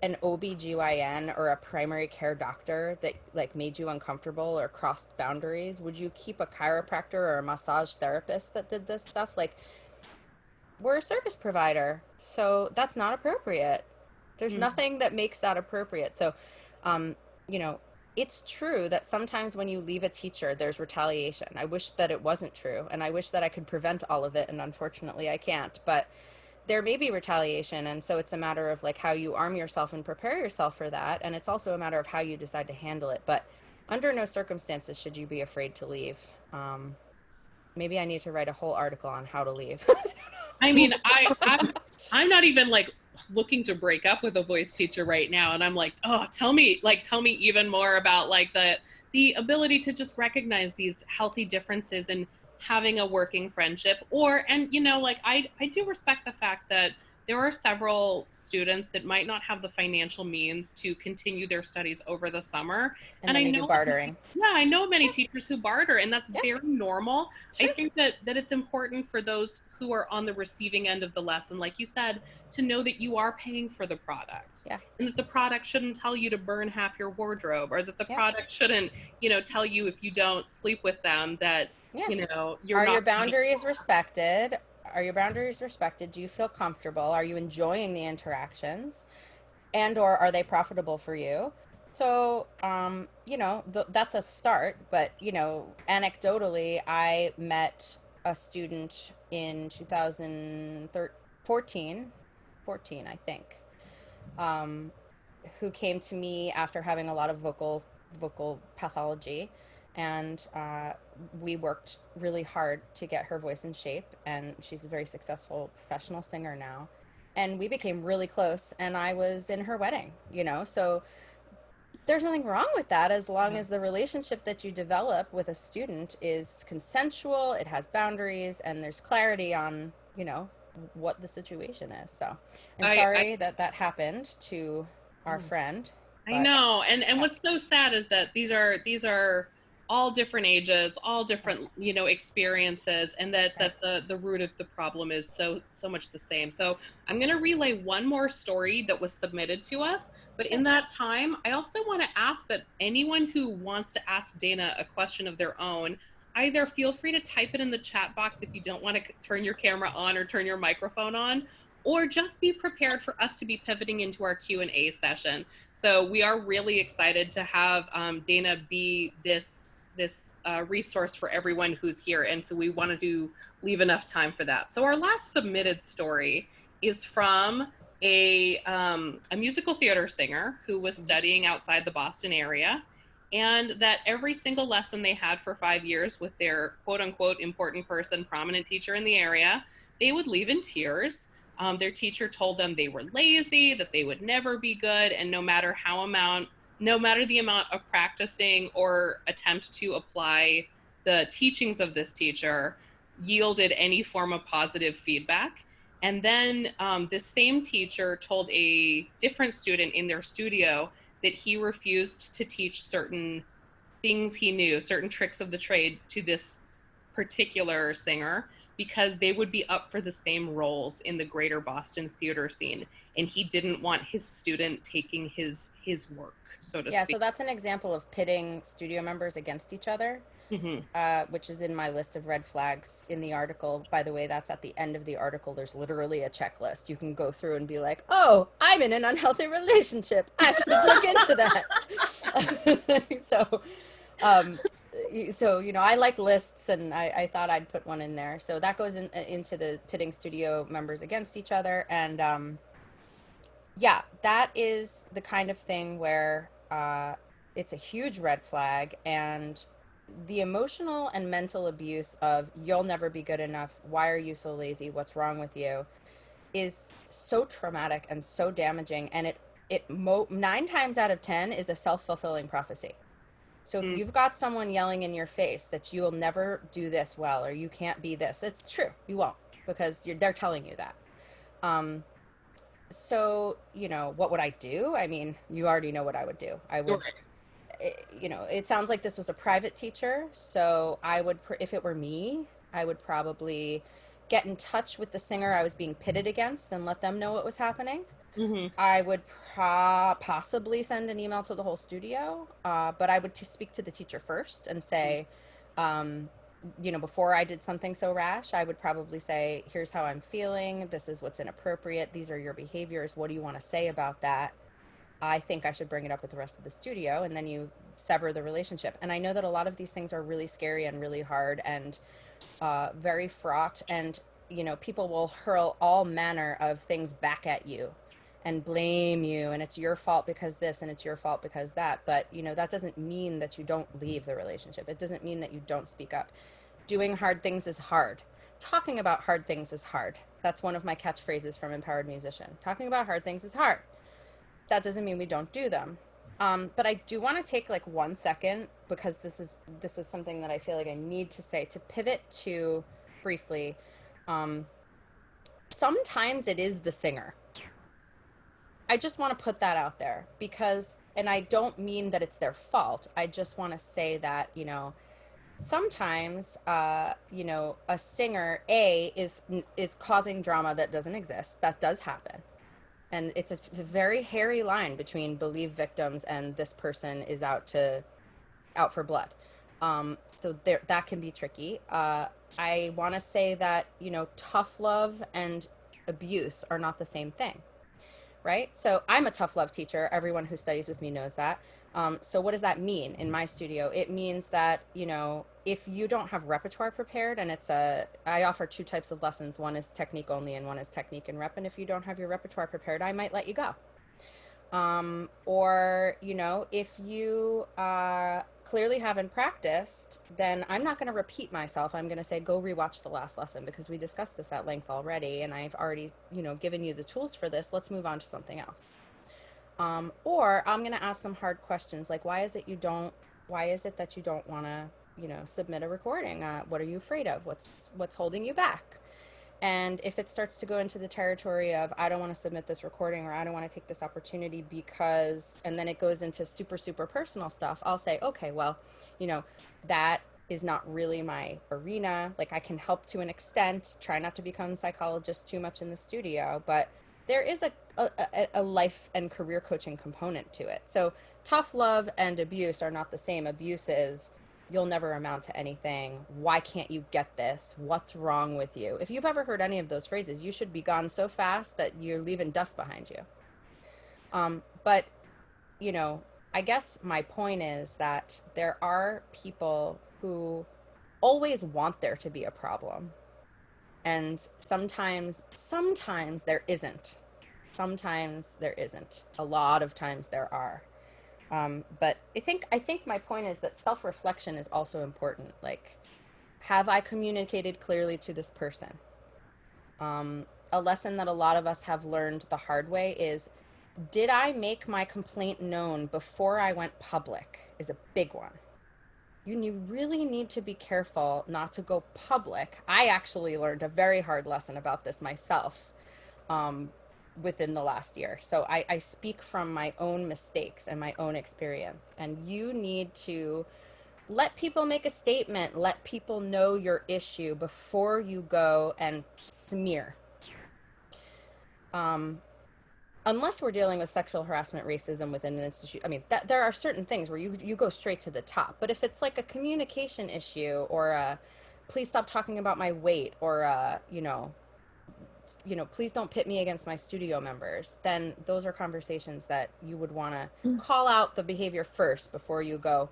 an OBGYN or a primary care doctor that like made you uncomfortable or crossed boundaries? Would you keep a chiropractor or a massage therapist that did this stuff? Like, we're a service provider, so that's not appropriate. There's nothing that makes that appropriate. So, you know, it's true that sometimes when you leave a teacher, there's retaliation. I wish that it wasn't true, and I wish that I could prevent all of it, and unfortunately I can't. But there may be retaliation, and so it's a matter of like how you arm yourself and prepare yourself for that, and it's also a matter of how you decide to handle it. But under no circumstances should you be afraid to leave. Maybe I need to write a whole article on how to leave. I mean, I'm not even like looking to break up with a voice teacher right now, and I'm like, oh, tell me even more about like the ability to just recognize these healthy differences and having a working friendship. Or, and you know, like I do respect the fact that there are several students that might not have the financial means to continue their studies over the summer. And And then I you do know, bartering. yeah, I know many teachers who barter, and that's Yeah, very normal. I sure. think that it's important for those who are on the receiving end of the lesson, like you said, to know that you are paying for the product, Yeah, and that the product shouldn't tell you to burn half your wardrobe, or that the yeah, product shouldn't, you know, tell you if you don't sleep with them that, yeah. you know, you're Are your not. boundaries respected? Are your boundaries respected? Do you feel comfortable? Are you enjoying the interactions? And or are they profitable for you? So, you know, that's a start. But, you know, anecdotally, I met a student in 2014, 14, I think, um, who came to me after having a lot of vocal vocal pathology, and we worked really hard to get her voice in shape, and she's a very successful professional singer now, and we became really close, and I was in her wedding, you know, so there's nothing wrong with that as long as the relationship that you develop with a student is consensual, it has boundaries, and there's clarity on, you know, what the situation is. So I'm I sorry that that happened to our friend, I but know. And yeah, what's so sad is that these are all different ages, all right. different, experiences, and that Right. the root of the problem is so much the same. So I'm going to relay one more story that was submitted to us, but Sure. in that time, I also want to ask that anyone who wants to ask Dana a question of their own, either feel free to type it in the chat box if you don't want to turn your camera on or turn your microphone on, or just be prepared for us to be pivoting into our Q&A session. So we are really excited to have Dana be this resource for everyone who's here, and so we wanted to leave enough time for that. So our last submitted story is from a musical theater singer who was Mhm. studying outside the Boston area, and that every single lesson they had for 5 years with their quote unquote important person, prominent teacher in the area, they would leave in tears. Their teacher told them they were lazy, that they would never be good, and no matter the amount of practicing or attempt to apply the teachings of this teacher, yielded any form of positive feedback. And then this same teacher told a different student in their studio that he refused to teach certain things he knew, certain tricks of the trade to this particular singer because they would be up for the same roles in the greater Boston theater scene, and he didn't want his student taking his work, so to Yeah, speak. so that's an example of pitting studio members against each other, Mm-hmm. which is in my list of red flags in the article. By the way, that's at the end of the article. There's literally a checklist. You can go through and be like, oh, I'm in an unhealthy relationship. I should look into that. So, um, so, you know, I like lists, and I thought I'd put one in there. So that goes into the pitting studio members against each other. And yeah, that is the kind of thing where it's a huge red flag, and the emotional and mental abuse of you'll never be good enough, why are you so lazy, what's wrong with you, is so traumatic and so damaging, and nine times out of 10 is a self-fulfilling prophecy. So if you've got someone yelling in your face that you'll never do this well or you can't be this, it's true, you won't, because they're telling you that. um so, you know, what would I do? I mean, you already know what I would do. I would, Right. you know, it sounds like this was a private teacher. So I would, if it were me, I would probably get in touch with the singer I was being pitted against and let them know what was happening. Mm-hmm. I would possibly send an email to the whole studio, but I would speak to the teacher first and say, um, you know, before I did something so rash, I would probably say, here's how I'm feeling. This is what's inappropriate. These are your behaviors. What do you want to say about that? I think I should bring it up with the rest of the studio. And then you sever the relationship. And I know that a lot of these things are really scary and really hard and very fraught. And, you know, people will hurl all manner of things back at you and blame you. And it's your fault because this, and it's your fault because that. But, you know, that doesn't mean that you don't leave the relationship. It doesn't mean that you don't speak up. Doing hard things is hard. Talking about hard things is hard. That's one of my catchphrases from Empowered Musician. Talking about hard things is hard. That doesn't mean we don't do them. But I do want to take like 1 second, because this is something that I feel like I need to say, to pivot to briefly. Um, Sometimes it is the singer. I just want to put that out there, because, and I don't mean that it's their fault. I just want to say that, you know, sometimes, you know, a singer is causing drama that doesn't exist. That does happen, and it's a very hairy line between believe victims and this person is out for blood. So there, that can be tricky. I want to say that, you know, tough love and abuse are not the same thing, right? So I'm a tough love teacher. Everyone who studies with me knows that. So what does that mean in my studio? It means that, you know, if you don't have repertoire prepared, and I offer two types of lessons. One is technique only and one is technique and rep. And if you don't have your repertoire prepared, I might let you go. Or, you know, if you clearly haven't practiced, then I'm not going to repeat myself. I'm going to say, go rewatch the last lesson because we discussed this at length already, and I've already, you know, given you the tools for this. Let's move on to something else. Or I'm going to ask them hard questions like, why is it that you don't want to, you know, submit a recording? What are you afraid of? What's holding you back? And if it starts to go into the territory of, I don't want to submit this recording, or I don't want to take this opportunity because, and then it goes into super, super personal stuff, I'll say, okay, well, you know, that is not really my arena. Like, I can help to an extent, try not to become a psychologist too much in the studio, but there is a life and career coaching component to it. So tough love and abuse are not the same. Abuse is, you'll never amount to anything. Why can't you get this? What's wrong with you? If you've ever heard any of those phrases, you should be gone so fast that you're leaving dust behind you. But, you know, I guess my point is that there are people who always want there to be a problem. And sometimes there isn't. Sometimes there isn't. A lot of times there are. But I think my point is that self-reflection is also important. Like, have I communicated clearly to this person? A lesson that a lot of us have learned the hard way is, did I make my complaint known before I went public? Is a big one. You really need to be careful not to go public. I actually learned a very hard lesson about this myself, um, within the last year. So I speak from my own mistakes and my own experience. And you need to let people make a statement, let people know your issue before you go and smear. Um, Unless we're dealing with sexual harassment, racism within an institution, I mean, there are certain things where you go straight to the top. But if it's like a communication issue, or a, please stop talking about my weight, or please don't pit me against my studio members, then those are conversations that you would want to call out the behavior first before you go.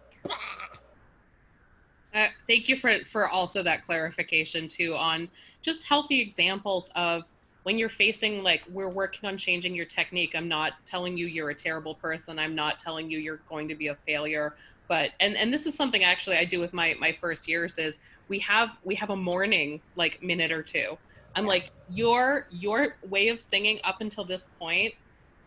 Thank you for also that clarification too on just healthy examples of when you're facing, like, we're working on changing your technique. I'm not telling you you're a terrible person. I'm not telling you you're going to be a failure. But and this is something actually I do with my first years is we have a morning like minute or two. I'm like, your way of singing up until this point,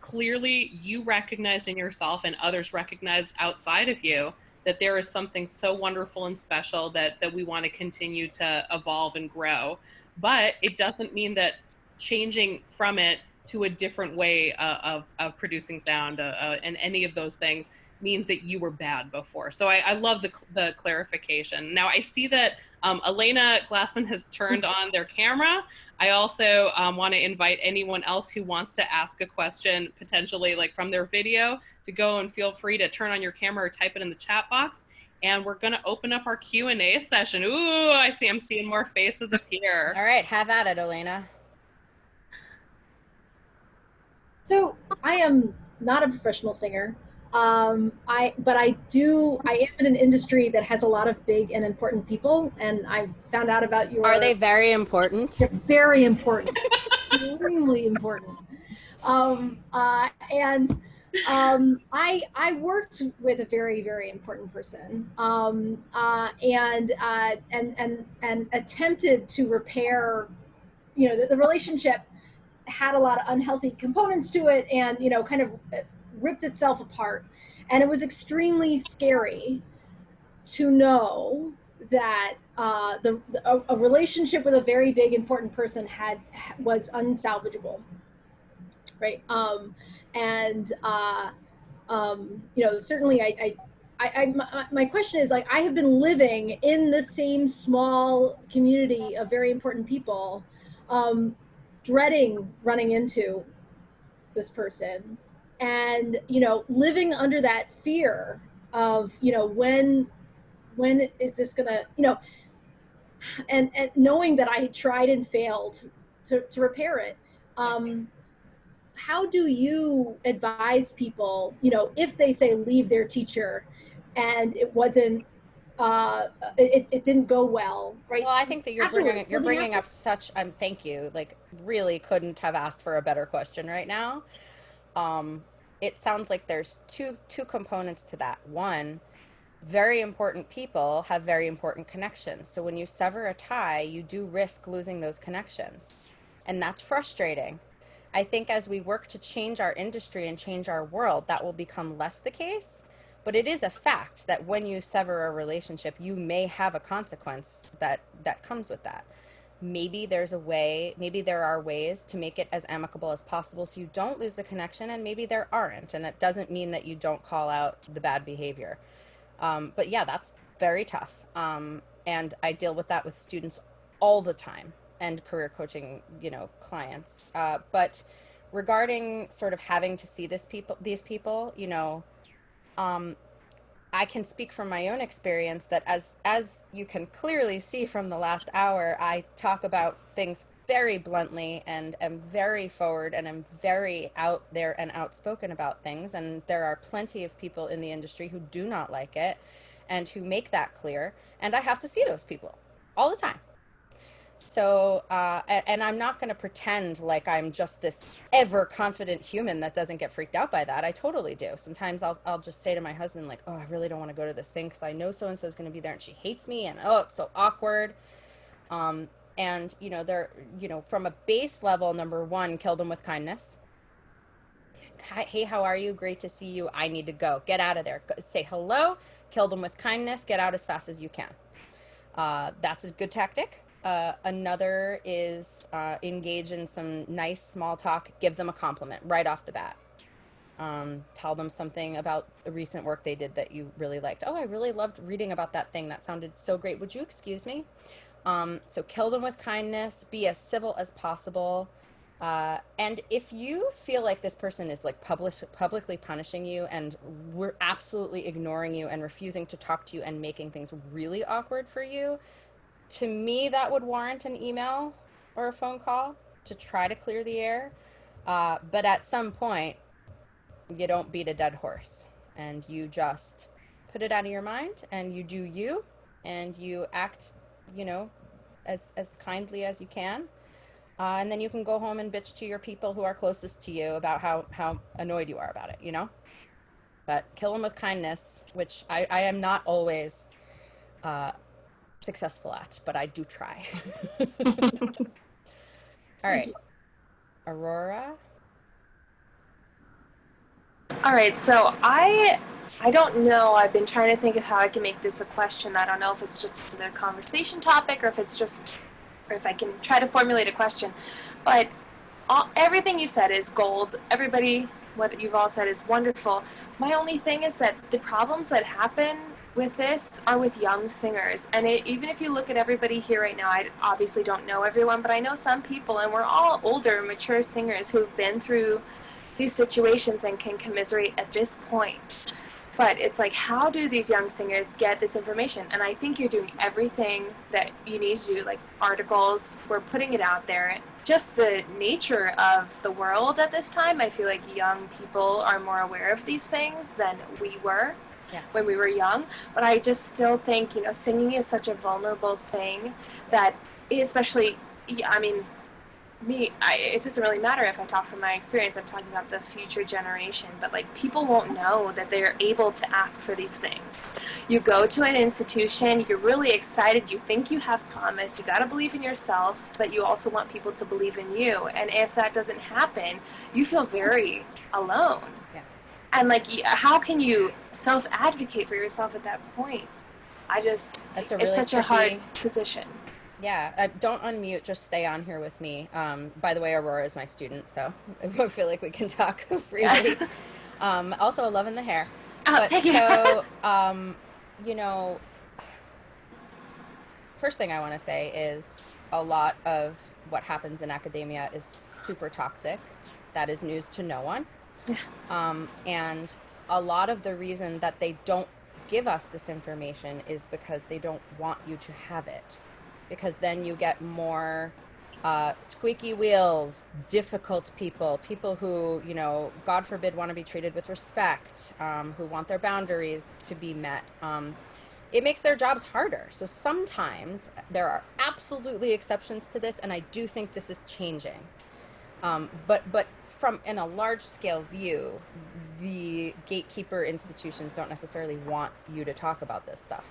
clearly you recognized in yourself and others recognized outside of you that there is something so wonderful and special that we want to continue to evolve and grow. But it doesn't mean that changing from it to a different way of producing sound and any of those things means that you were bad before. So I love the clarification. Now I see that Elena Glassman has turned on their camera. I also want to invite anyone else who wants to ask a question, potentially like from their video, to go and feel free to turn on your camera or type it in the chat box. And we're going to open up our Q&A session. Ooh, I'm seeing more faces appear. All right, have at it, Elena. So I am not a professional singer. But I am in an industry that has a lot of big and important people, and I found out about your. Are they very important? They're very important, extremely important. I worked with a very, very important person, and attempted to repair, the relationship had a lot of unhealthy components to it, and kind of ripped itself apart. And it was extremely scary to know that a relationship with a very big important person was unsalvageable, right? Certainly my question is, like, I have been living in the same small community of very important people, dreading running into this person, and living under that fear of when is this gonna, and knowing that I tried and failed to repair it. How do you advise people, if they say leave their teacher and it wasn't, it didn't go well, right? Well, I think that you're bringing up such, thank you, like, really couldn't have asked for a better question right now. it sounds like there's two components to that. One, very important people have very important connections. So when you sever a tie, you do risk losing those connections. And that's frustrating. I think as we work to change our industry and change our world, that will become less the case. But it is a fact that when you sever a relationship, you may have a consequence that comes with that. Maybe there's a way, maybe there are ways to make it as amicable as possible so you don't lose the connection, and maybe there aren't. And that doesn't mean that you don't call out the bad behavior. But yeah, that's very tough. And I deal with that with students all the time and career coaching, clients. But regarding sort of having to see these people, um, I can speak from my own experience that as you can clearly see from the last hour, I talk about things very bluntly and am very forward and am very out there and outspoken about things. And there are plenty of people in the industry who do not like it and who make that clear. And I have to see those people all the time. So, and I'm not going to pretend like I'm just this ever confident human that doesn't get freaked out by that. I totally do. Sometimes I'll just say to my husband, like, oh, I really don't want to go to this thing because I know so-and-so is going to be there and she hates me and, oh, it's so awkward. And, they're, from a base level, number one, kill them with kindness. Hey, how are you? Great to see you. I need to go. Get out of there. Say hello, kill them with kindness, get out as fast as you can. That's a good tactic. Another is engage in some nice small talk. Give them a compliment right off the bat. Tell them something about the recent work they did that you really liked. Oh, I really loved reading about that thing. That sounded so great. Would you excuse me? So kill them with kindness. Be as civil as possible. And if you feel like this person is like publicly punishing you and we're absolutely ignoring you and refusing to talk to you and making things really awkward for you, to me, that would warrant an email or a phone call to try to clear the air. But at some point, you don't beat a dead horse and you just put it out of your mind and you do you and you act, as kindly as you can. And then you can go home and bitch to your people who are closest to you about how annoyed you are about it, But kill them with kindness, which I am not always successful at, but I do try. All right. Aurora? All right, so I don't know. I've been trying to think of how I can make this a question. I don't know if it's just the conversation topic or if I can try to formulate a question. But everything you've said is gold. What you've all said is wonderful. My only thing is that the problems that happen with this are with young singers. And even if you look at everybody here right now, I obviously don't know everyone, but I know some people, and we're all older, mature singers who've been through these situations and can commiserate at this point. But it's like, how do these young singers get this information? And I think you're doing everything that you need to do, like articles, we're putting it out there. Just the nature of the world at this time, I feel like young people are more aware of these things than we were when we were young. But I just still think, singing is such a vulnerable thing that, especially, it doesn't really matter if I talk from my experience. I'm talking about the future generation, but like people won't know that they're able to ask for these things. You go to an institution, you're really excited, you think you have promise, you got to believe in yourself, but you also want people to believe in you. And if that doesn't happen, you feel very alone. Yeah. And like, how can you self-advocate for yourself at that point? It's such a hard position. Yeah, don't unmute, just stay on here with me. By the way, Aurora is my student, so I feel like we can talk freely. Also, loving the hair. Thank you. So, first thing I want to say is a lot of what happens in academia is super toxic. That is news to no one. And a lot of the reason that they don't give us this information is because they don't want you to have it. Because then you get more squeaky wheels, difficult people who, God forbid, want to be treated with respect, who want their boundaries to be met. It makes their jobs harder. So sometimes there are absolutely exceptions to this, and I do think this is changing. But from in a large scale view, the gatekeeper institutions don't necessarily want you to talk about this stuff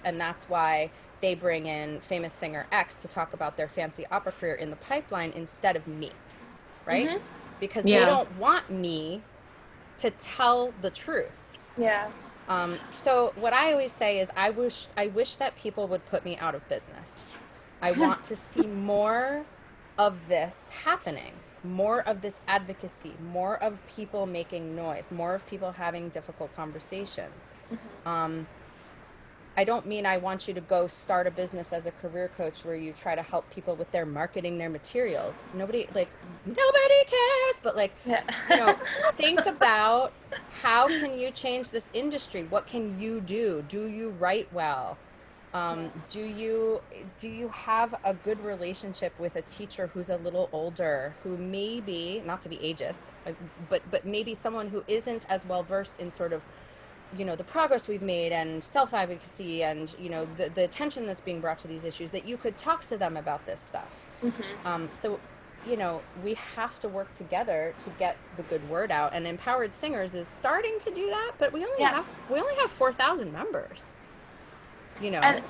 and that's why they bring in famous singer X to talk about their fancy opera career in the pipeline instead of me, right? Mhm. Because Yeah. they don't want me to tell the truth. Yeah. So what I always say is I wish that people would put me out of business. I want to see more of this happening, more of this advocacy, more of people making noise, more of people having difficult conversations. I don't mean I want you to go start a business as a career coach where you try to help people with their marketing, their materials. Nobody cares, but like, Yeah. you know, think about how can you change this industry? What can you do? Do you write well? Do you have a good relationship with a teacher who's a little older, who maybe, not to be ageist, but maybe someone who isn't as well versed in sort of, you know, the progress we've made and self-advocacy and, you know, the attention that's being brought to these issues, that you could talk to them about this stuff. So, you know, we have to work together to get the good word out, and Empowered Singers is starting to do that, but we only have 4,000 members, you know. And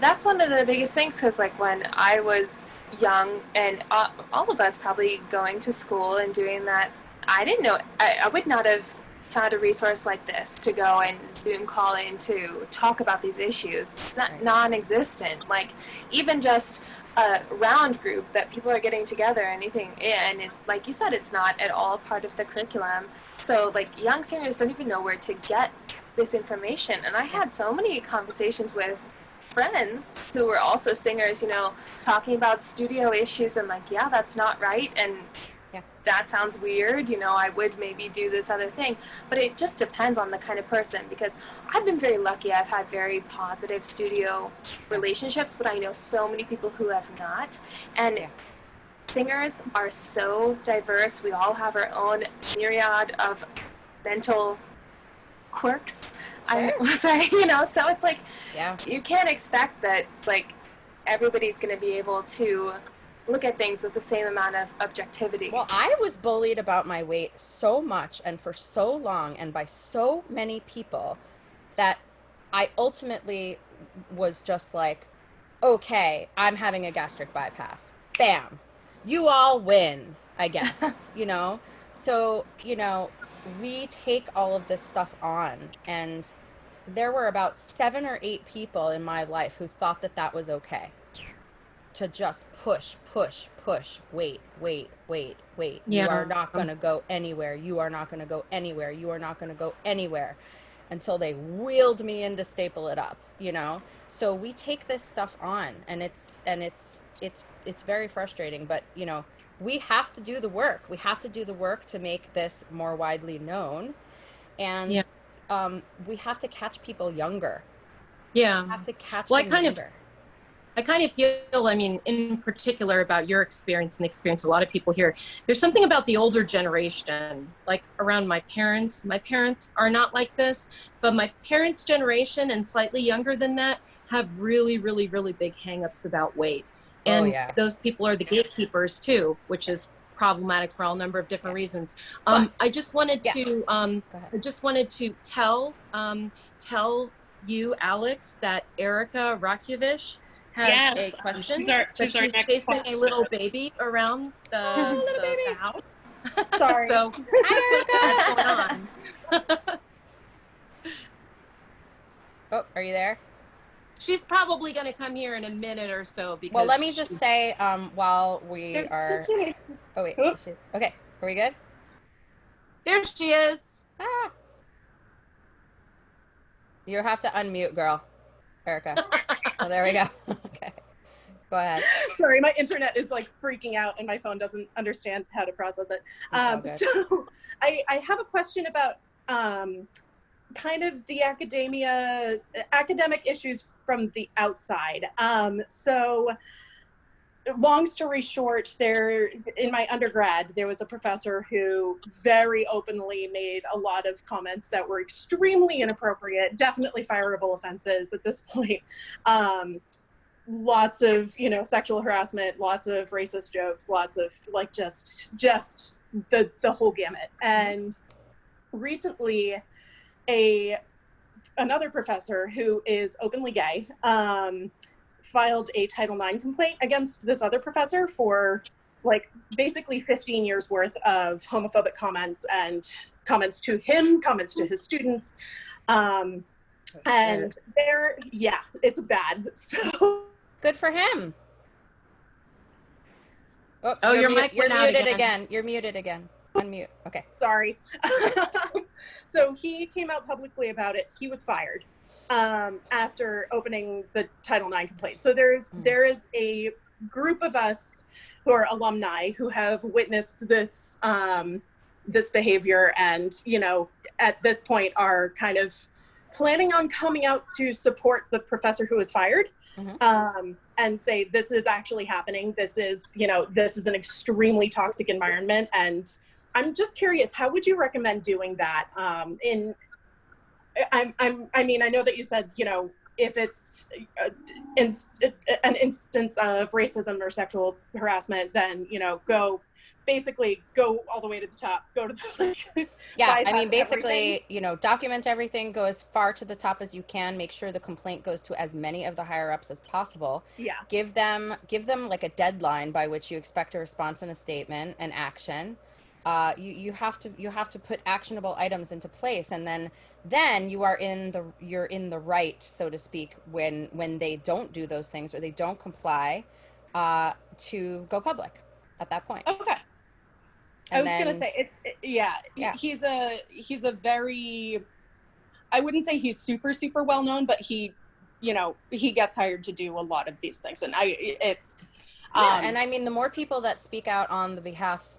that's one of the biggest things, because like when I was young, and all of us probably going to school and doing that, I didn't know, I would not have found a resource like this to go and Zoom call in to talk about these issues. It's not non-existent. Like even just a round group that people are getting together, anything, and like you said, it's not at all part of the curriculum. So like young singers don't even know where to get this information. And I had so many conversations with friends who were also singers, you know, talking about studio issues and like, yeah, that's not right, and that sounds weird, you know, I would maybe do this other thing. But it just depends on the kind of person, because I've been very lucky. I've had very positive studio relationships, but I know so many people who have not. And singers are so diverse. We all have our own myriad of mental quirks. I was like, you know, so it's like, you can't expect that like everybody's going to be able to look at things with the same amount of objectivity. Well, I was bullied about my weight so much and for so long and by so many people that I ultimately was just like, okay, I'm having a gastric bypass. Bam. You all win, I guess, you know? So, you know, we take all of this stuff on, and there were about 7 or 8 people in my life who thought that that was okay. To just push, wait. You are not going to go anywhere. You are not going to go anywhere. You are not going to go anywhere, until they wheeled me in to staple it up, you know? So we take this stuff on, and it's very frustrating, but you know, we have to do the work. We have to do the work to make this more widely known. And we have to catch people younger. Yeah. We have to catch them younger. I kind of feel, I mean, in particular about your experience and the experience of a lot of people here, there's something about the older generation, like around my parents. My parents are not like this, but my parents' generation and slightly younger than that have really, really, really big hangups about weight. And those people are the gatekeepers too, which is problematic for all number of different reasons. I just wanted to tell you, Alex, that Erica Rakovic has a question. She's chasing a little baby around the house. Sorry. So hi, Erica. What's going on? Oh, are you there? She's probably going to come here in a minute or so. Because well, let me just say, while we are. Oh wait. Okay. Are we good? There she is. Ah. You have to unmute, girl. Erica. So there we go. Okay. Go ahead. Sorry, my internet is like freaking out and my phone doesn't understand how to process it. So I have a question about kind of the academic issues from the outside. So long story short, in my undergrad, there was a professor who very openly made a lot of comments that were extremely inappropriate, definitely fireable offenses at this point. Lots of, you know, sexual harassment, lots of racist jokes, lots of like just the whole gamut. And recently another professor who is openly gay filed a Title IX complaint against this other professor for like basically 15 years worth of homophobic comments, and comments to him, comments to his students. And yeah, it's bad. So Good for him. Oh, your mic you're went out muted again. again. You're muted again. Unmute. Okay. sorry. So he came out publicly about it. He was fired after opening the Title IX complaint. So there is a group of us who are alumni who have witnessed this this behavior, and at this point are kind of planning on coming out to support the professor who was fired. And say, this is actually happening. This is an extremely toxic environment. And I'm just curious, how would you recommend doing that? I mean, I know that you said, if it's an instance of racism or sexual harassment, then, go all the way to the top, go to the, yeah, I mean, basically, document everything, go as far to the top as you can, make sure the complaint goes to as many of the higher ups as possible. Yeah. Give them like a deadline by which you expect a response and a statement and action. You have to put actionable items into place, and then you're in the right, so to speak, when they don't do those things or they don't comply, to go public at that point. Okay. I was gonna say he's a very, I wouldn't say he's super well known, but he gets hired to do a lot of these things, and and I mean, the more people that speak out on behalf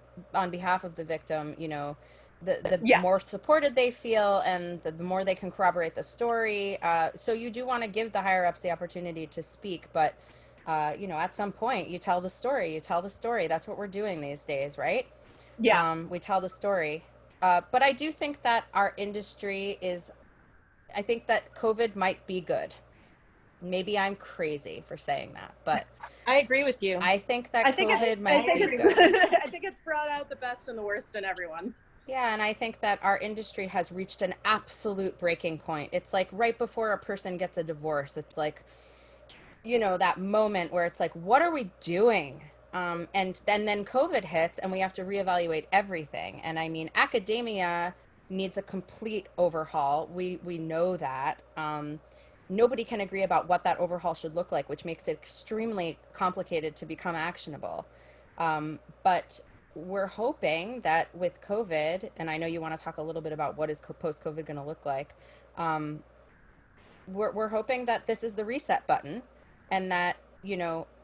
of the victim, the more supported they feel, and the more they can corroborate the story. So you do want to give the higher ups the opportunity to speak, but at some point you tell the story. That's what we're doing these days, right? Yeah. We tell the story. But I do think that our industry I think that COVID might be good. Maybe I'm crazy for saying that, but I agree with you. I think that COVID might be good. I think it's brought out the best and the worst in everyone. Yeah, and I think that our industry has reached an absolute breaking point. It's like right before a person gets a divorce. It's like, that moment where it's like, what are we doing? And then COVID hits and we have to reevaluate everything. And I mean, academia needs a complete overhaul. We know that. Nobody can agree about what that overhaul should look like, which makes it extremely complicated to become actionable. But we're hoping that with COVID, and I know you want to talk a little bit about what is post-COVID going to look like. We're hoping that this is the reset button, and that,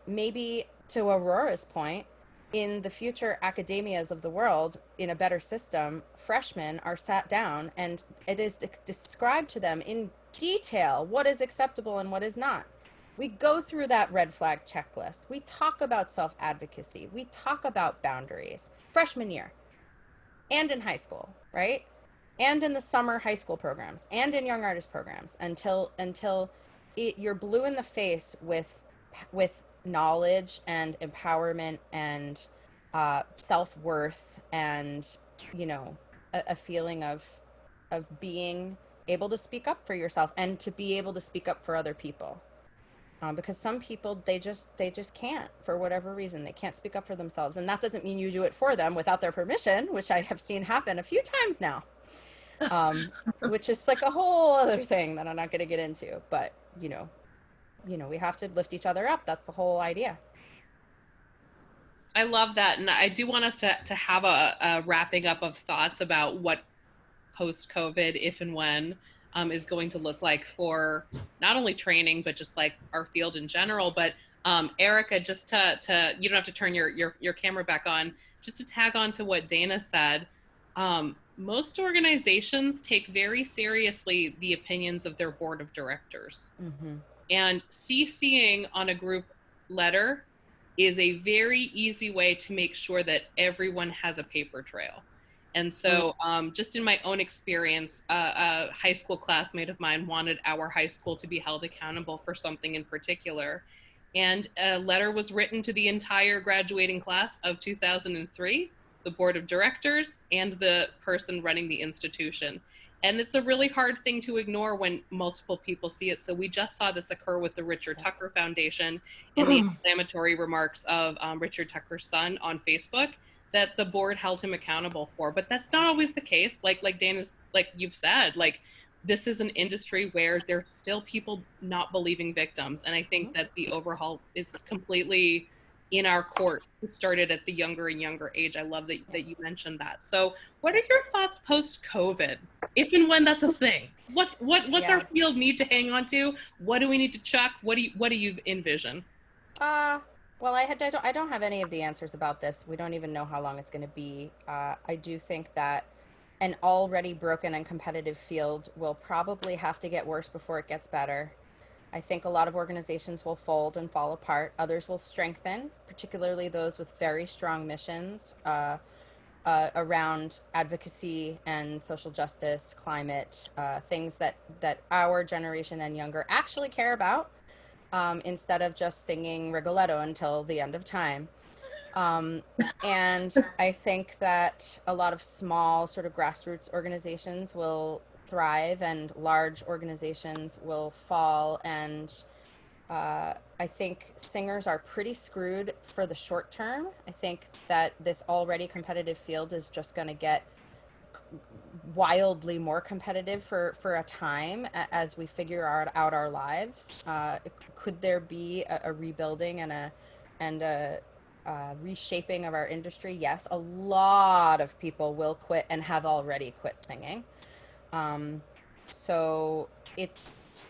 maybe to Aurora's point, in the future academias of the world, in a better system, freshmen are sat down and it is described to them in detail what is acceptable and what is not. We go through that red flag checklist. We talk about self-advocacy. We talk about boundaries. Freshman year and in high school, right? And in the summer high school programs and in young artist programs until you're blue in the face with knowledge and empowerment and self-worth and a feeling of being able to speak up for yourself and to be able to speak up for other people, because some people they just can't, for whatever reason. They can't speak up for themselves, and that doesn't mean you do it for them without their permission, which I have seen happen a few times now, which is like a whole other thing that I'm not going to get into. But we have to lift each other up. That's the whole idea. I love that. And I do want us to have a wrapping up of thoughts about what post-COVID, if and when, is going to look like for not only training, but just like our field in general. But Erica, just to you don't have to turn your camera back on, just to tag on to what Dana said, most organizations take very seriously the opinions of their board of directors. Mm-hmm. And CCing on a group letter is a very easy way to make sure that everyone has a paper trail. And so just in my own experience, a high school classmate of mine wanted our high school to be held accountable for something in particular. And a letter was written to the entire graduating class of 2003 the board of directors and the person running the institution. And it's a really hard thing to ignore when multiple people see it. So we just saw this occur with the Richard Tucker Foundation and the inflammatory remarks of Richard Tucker's son on Facebook that the board held him accountable for. But that's not always the case. Like Dana's, like you've said, like this is an industry where there's still people not believing victims. And I think that the overhaul is completely in our court. It started at the younger and younger age. I love that you mentioned that. So what are your thoughts post-COVID? If and when that's a thing, what's our field need to hang on to? What do we need to chuck? What do you envision? Well, I don't have any of the answers about this. We don't even know how long it's going to be. I do think that an already broken and competitive field will probably have to get worse before it gets better. I think a lot of organizations will fold and fall apart. Others will strengthen, particularly those with very strong missions around advocacy and social justice, climate, things that our generation and younger actually care about, instead of just singing Rigoletto until the end of time. And I think that a lot of small sort of grassroots organizations will thrive and large organizations will fall. And I think singers are pretty screwed for the short term. I think that this already competitive field is just going to get wildly more competitive for a time as we figure out our lives. Could there be a rebuilding and a reshaping of our industry? Yes, a lot of people will quit and have already quit singing. So it's,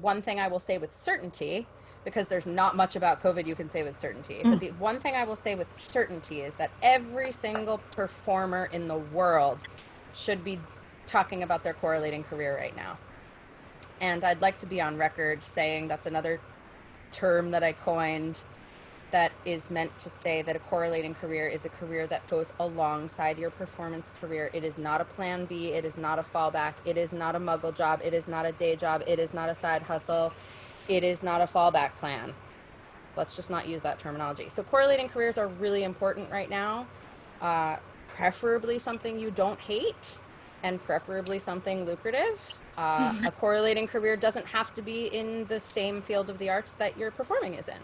one thing I will say with certainty, because there's not much about COVID you can say with certainty, but the one thing I will say with certainty is that every single performer in the world should be talking about their correlating career right now. And I'd like to be on record saying that's another term that I coined that is meant to say that a correlating career is a career that goes alongside your performance career. It is not a plan B. It is not a fallback. It is not a muggle job. It is not a day job. It is not a side hustle. It is not a fallback plan. Let's just not use that terminology. So correlating careers are really important right now. Preferably something you don't hate, and preferably something lucrative. A correlating career doesn't have to be in the same field of the arts that your performing is in.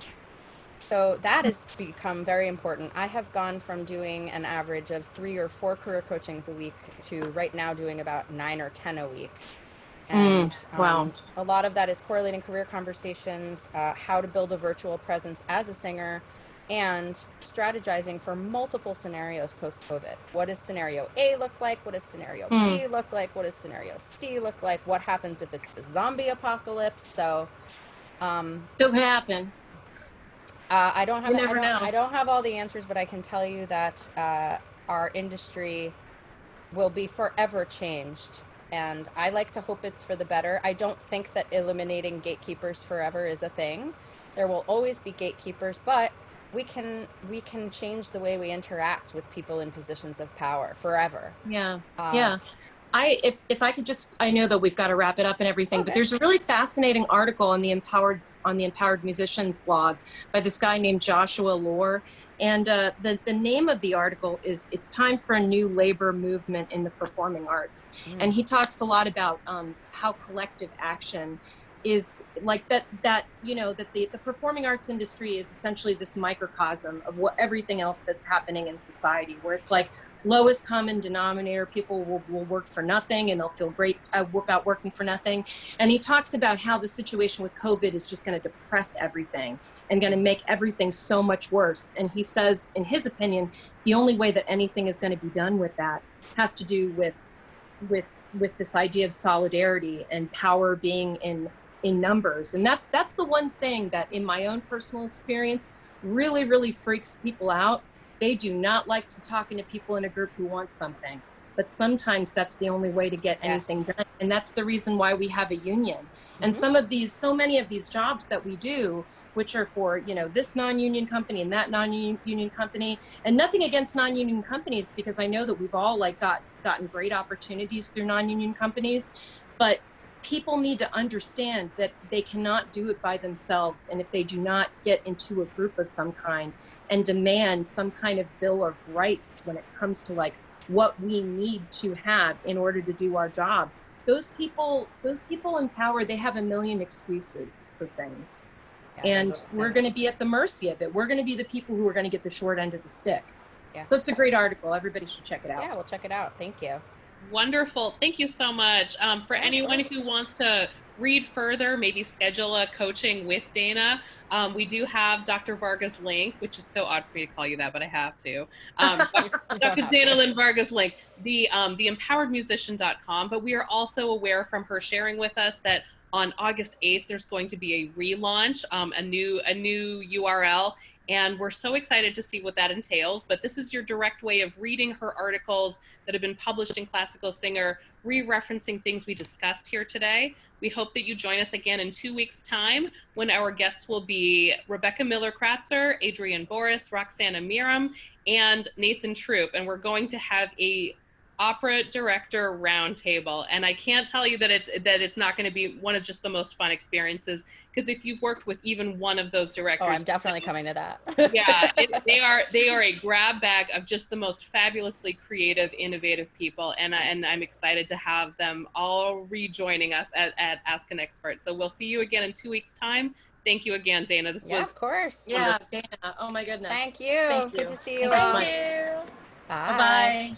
So that has become very important. I have gone from doing an average of 3 or 4 career coachings a week to right now doing about 9 or 10 a week. And wow. A lot of that is correlating career conversations, how to build a virtual presence as a singer, and strategizing for multiple scenarios post-COVID. What does scenario A look like? What does scenario B look like? What does scenario C look like? What happens if it's the zombie apocalypse? So still could happen. I don't have all the answers, but I can tell you that our industry will be forever changed. And I like to hope it's for the better. I don't think that eliminating gatekeepers forever is a thing. There will always be gatekeepers, but we can change the way we interact with people in positions of power forever. Yeah. If I could just, I know that we've got to wrap it up and everything, but there's a really fascinating article on the Empowered Musicians blog by this guy named Joshua Lohr. And the name of the article is "It's Time for a New Labor Movement in the Performing Arts." And he talks a lot about how collective action is like that the performing arts industry is essentially this microcosm of what everything else that's happening in society, where it's like lowest common denominator, people will work for nothing and they'll feel great about working for nothing. And he talks about how the situation with COVID is just going to depress everything and going to make everything so much worse. And he says, in his opinion, the only way that anything is going to be done with that has to do with this idea of solidarity and power being in numbers. And that's the one thing that in my own personal experience really, really freaks people out. They do not like to talk into people in a group who want something, but sometimes that's the only way to get anything done. And that's the reason why we have a union. And so many of these jobs that we do, which are for, this non-union company and that non-union company, and nothing against non-union companies, because I know that we've all gotten great opportunities through non-union companies, but people need to understand that they cannot do it by themselves. And if they do not get into a group of some kind and demand some kind of bill of rights when it comes to like what we need to have in order to do our job, those people in power, they have a million excuses for things. Yeah, and we're going to be at the mercy of it. We're going to be the people who are going to get the short end of the stick. Yeah. So it's a great article. Everybody should check it out. Yeah, we'll check it out. Thank you. Wonderful. Thank you so much. For anyone who wants to read further, maybe schedule a coaching with Dana, we do have Dr. Varga's link, which is so odd for me to call you that, but I have to. Dr. Dana Lynne Varga's link, the empoweredmusician.com. But we are also aware from her sharing with us that on August 8th, there's going to be a relaunch, a new URL. And we're so excited to see what that entails. But this is your direct way of reading her articles that have been published in Classical Singer, re-referencing things we discussed here today. We hope that you join us again in 2 weeks' time when our guests will be Rebecca Miller-Kratzer, Adrienne Boris, Roxana Miram, and Nathan Troop. And we're going to have a opera director roundtable, and I can't tell you that it's not going to be one of just the most fun experiences, because if you've worked with even one of those directors, I'm definitely coming to that. Yeah, they are a grab bag of just the most fabulously creative, innovative people, and I'm excited to have them all rejoining us at Ask an Expert. So we'll see you again in 2 weeks' time. Thank you again, Dana. This was of course. Yeah, Dana. Oh my goodness. Thank you. Thank you. Good to see you Thank all. you. Bye. Bye-bye.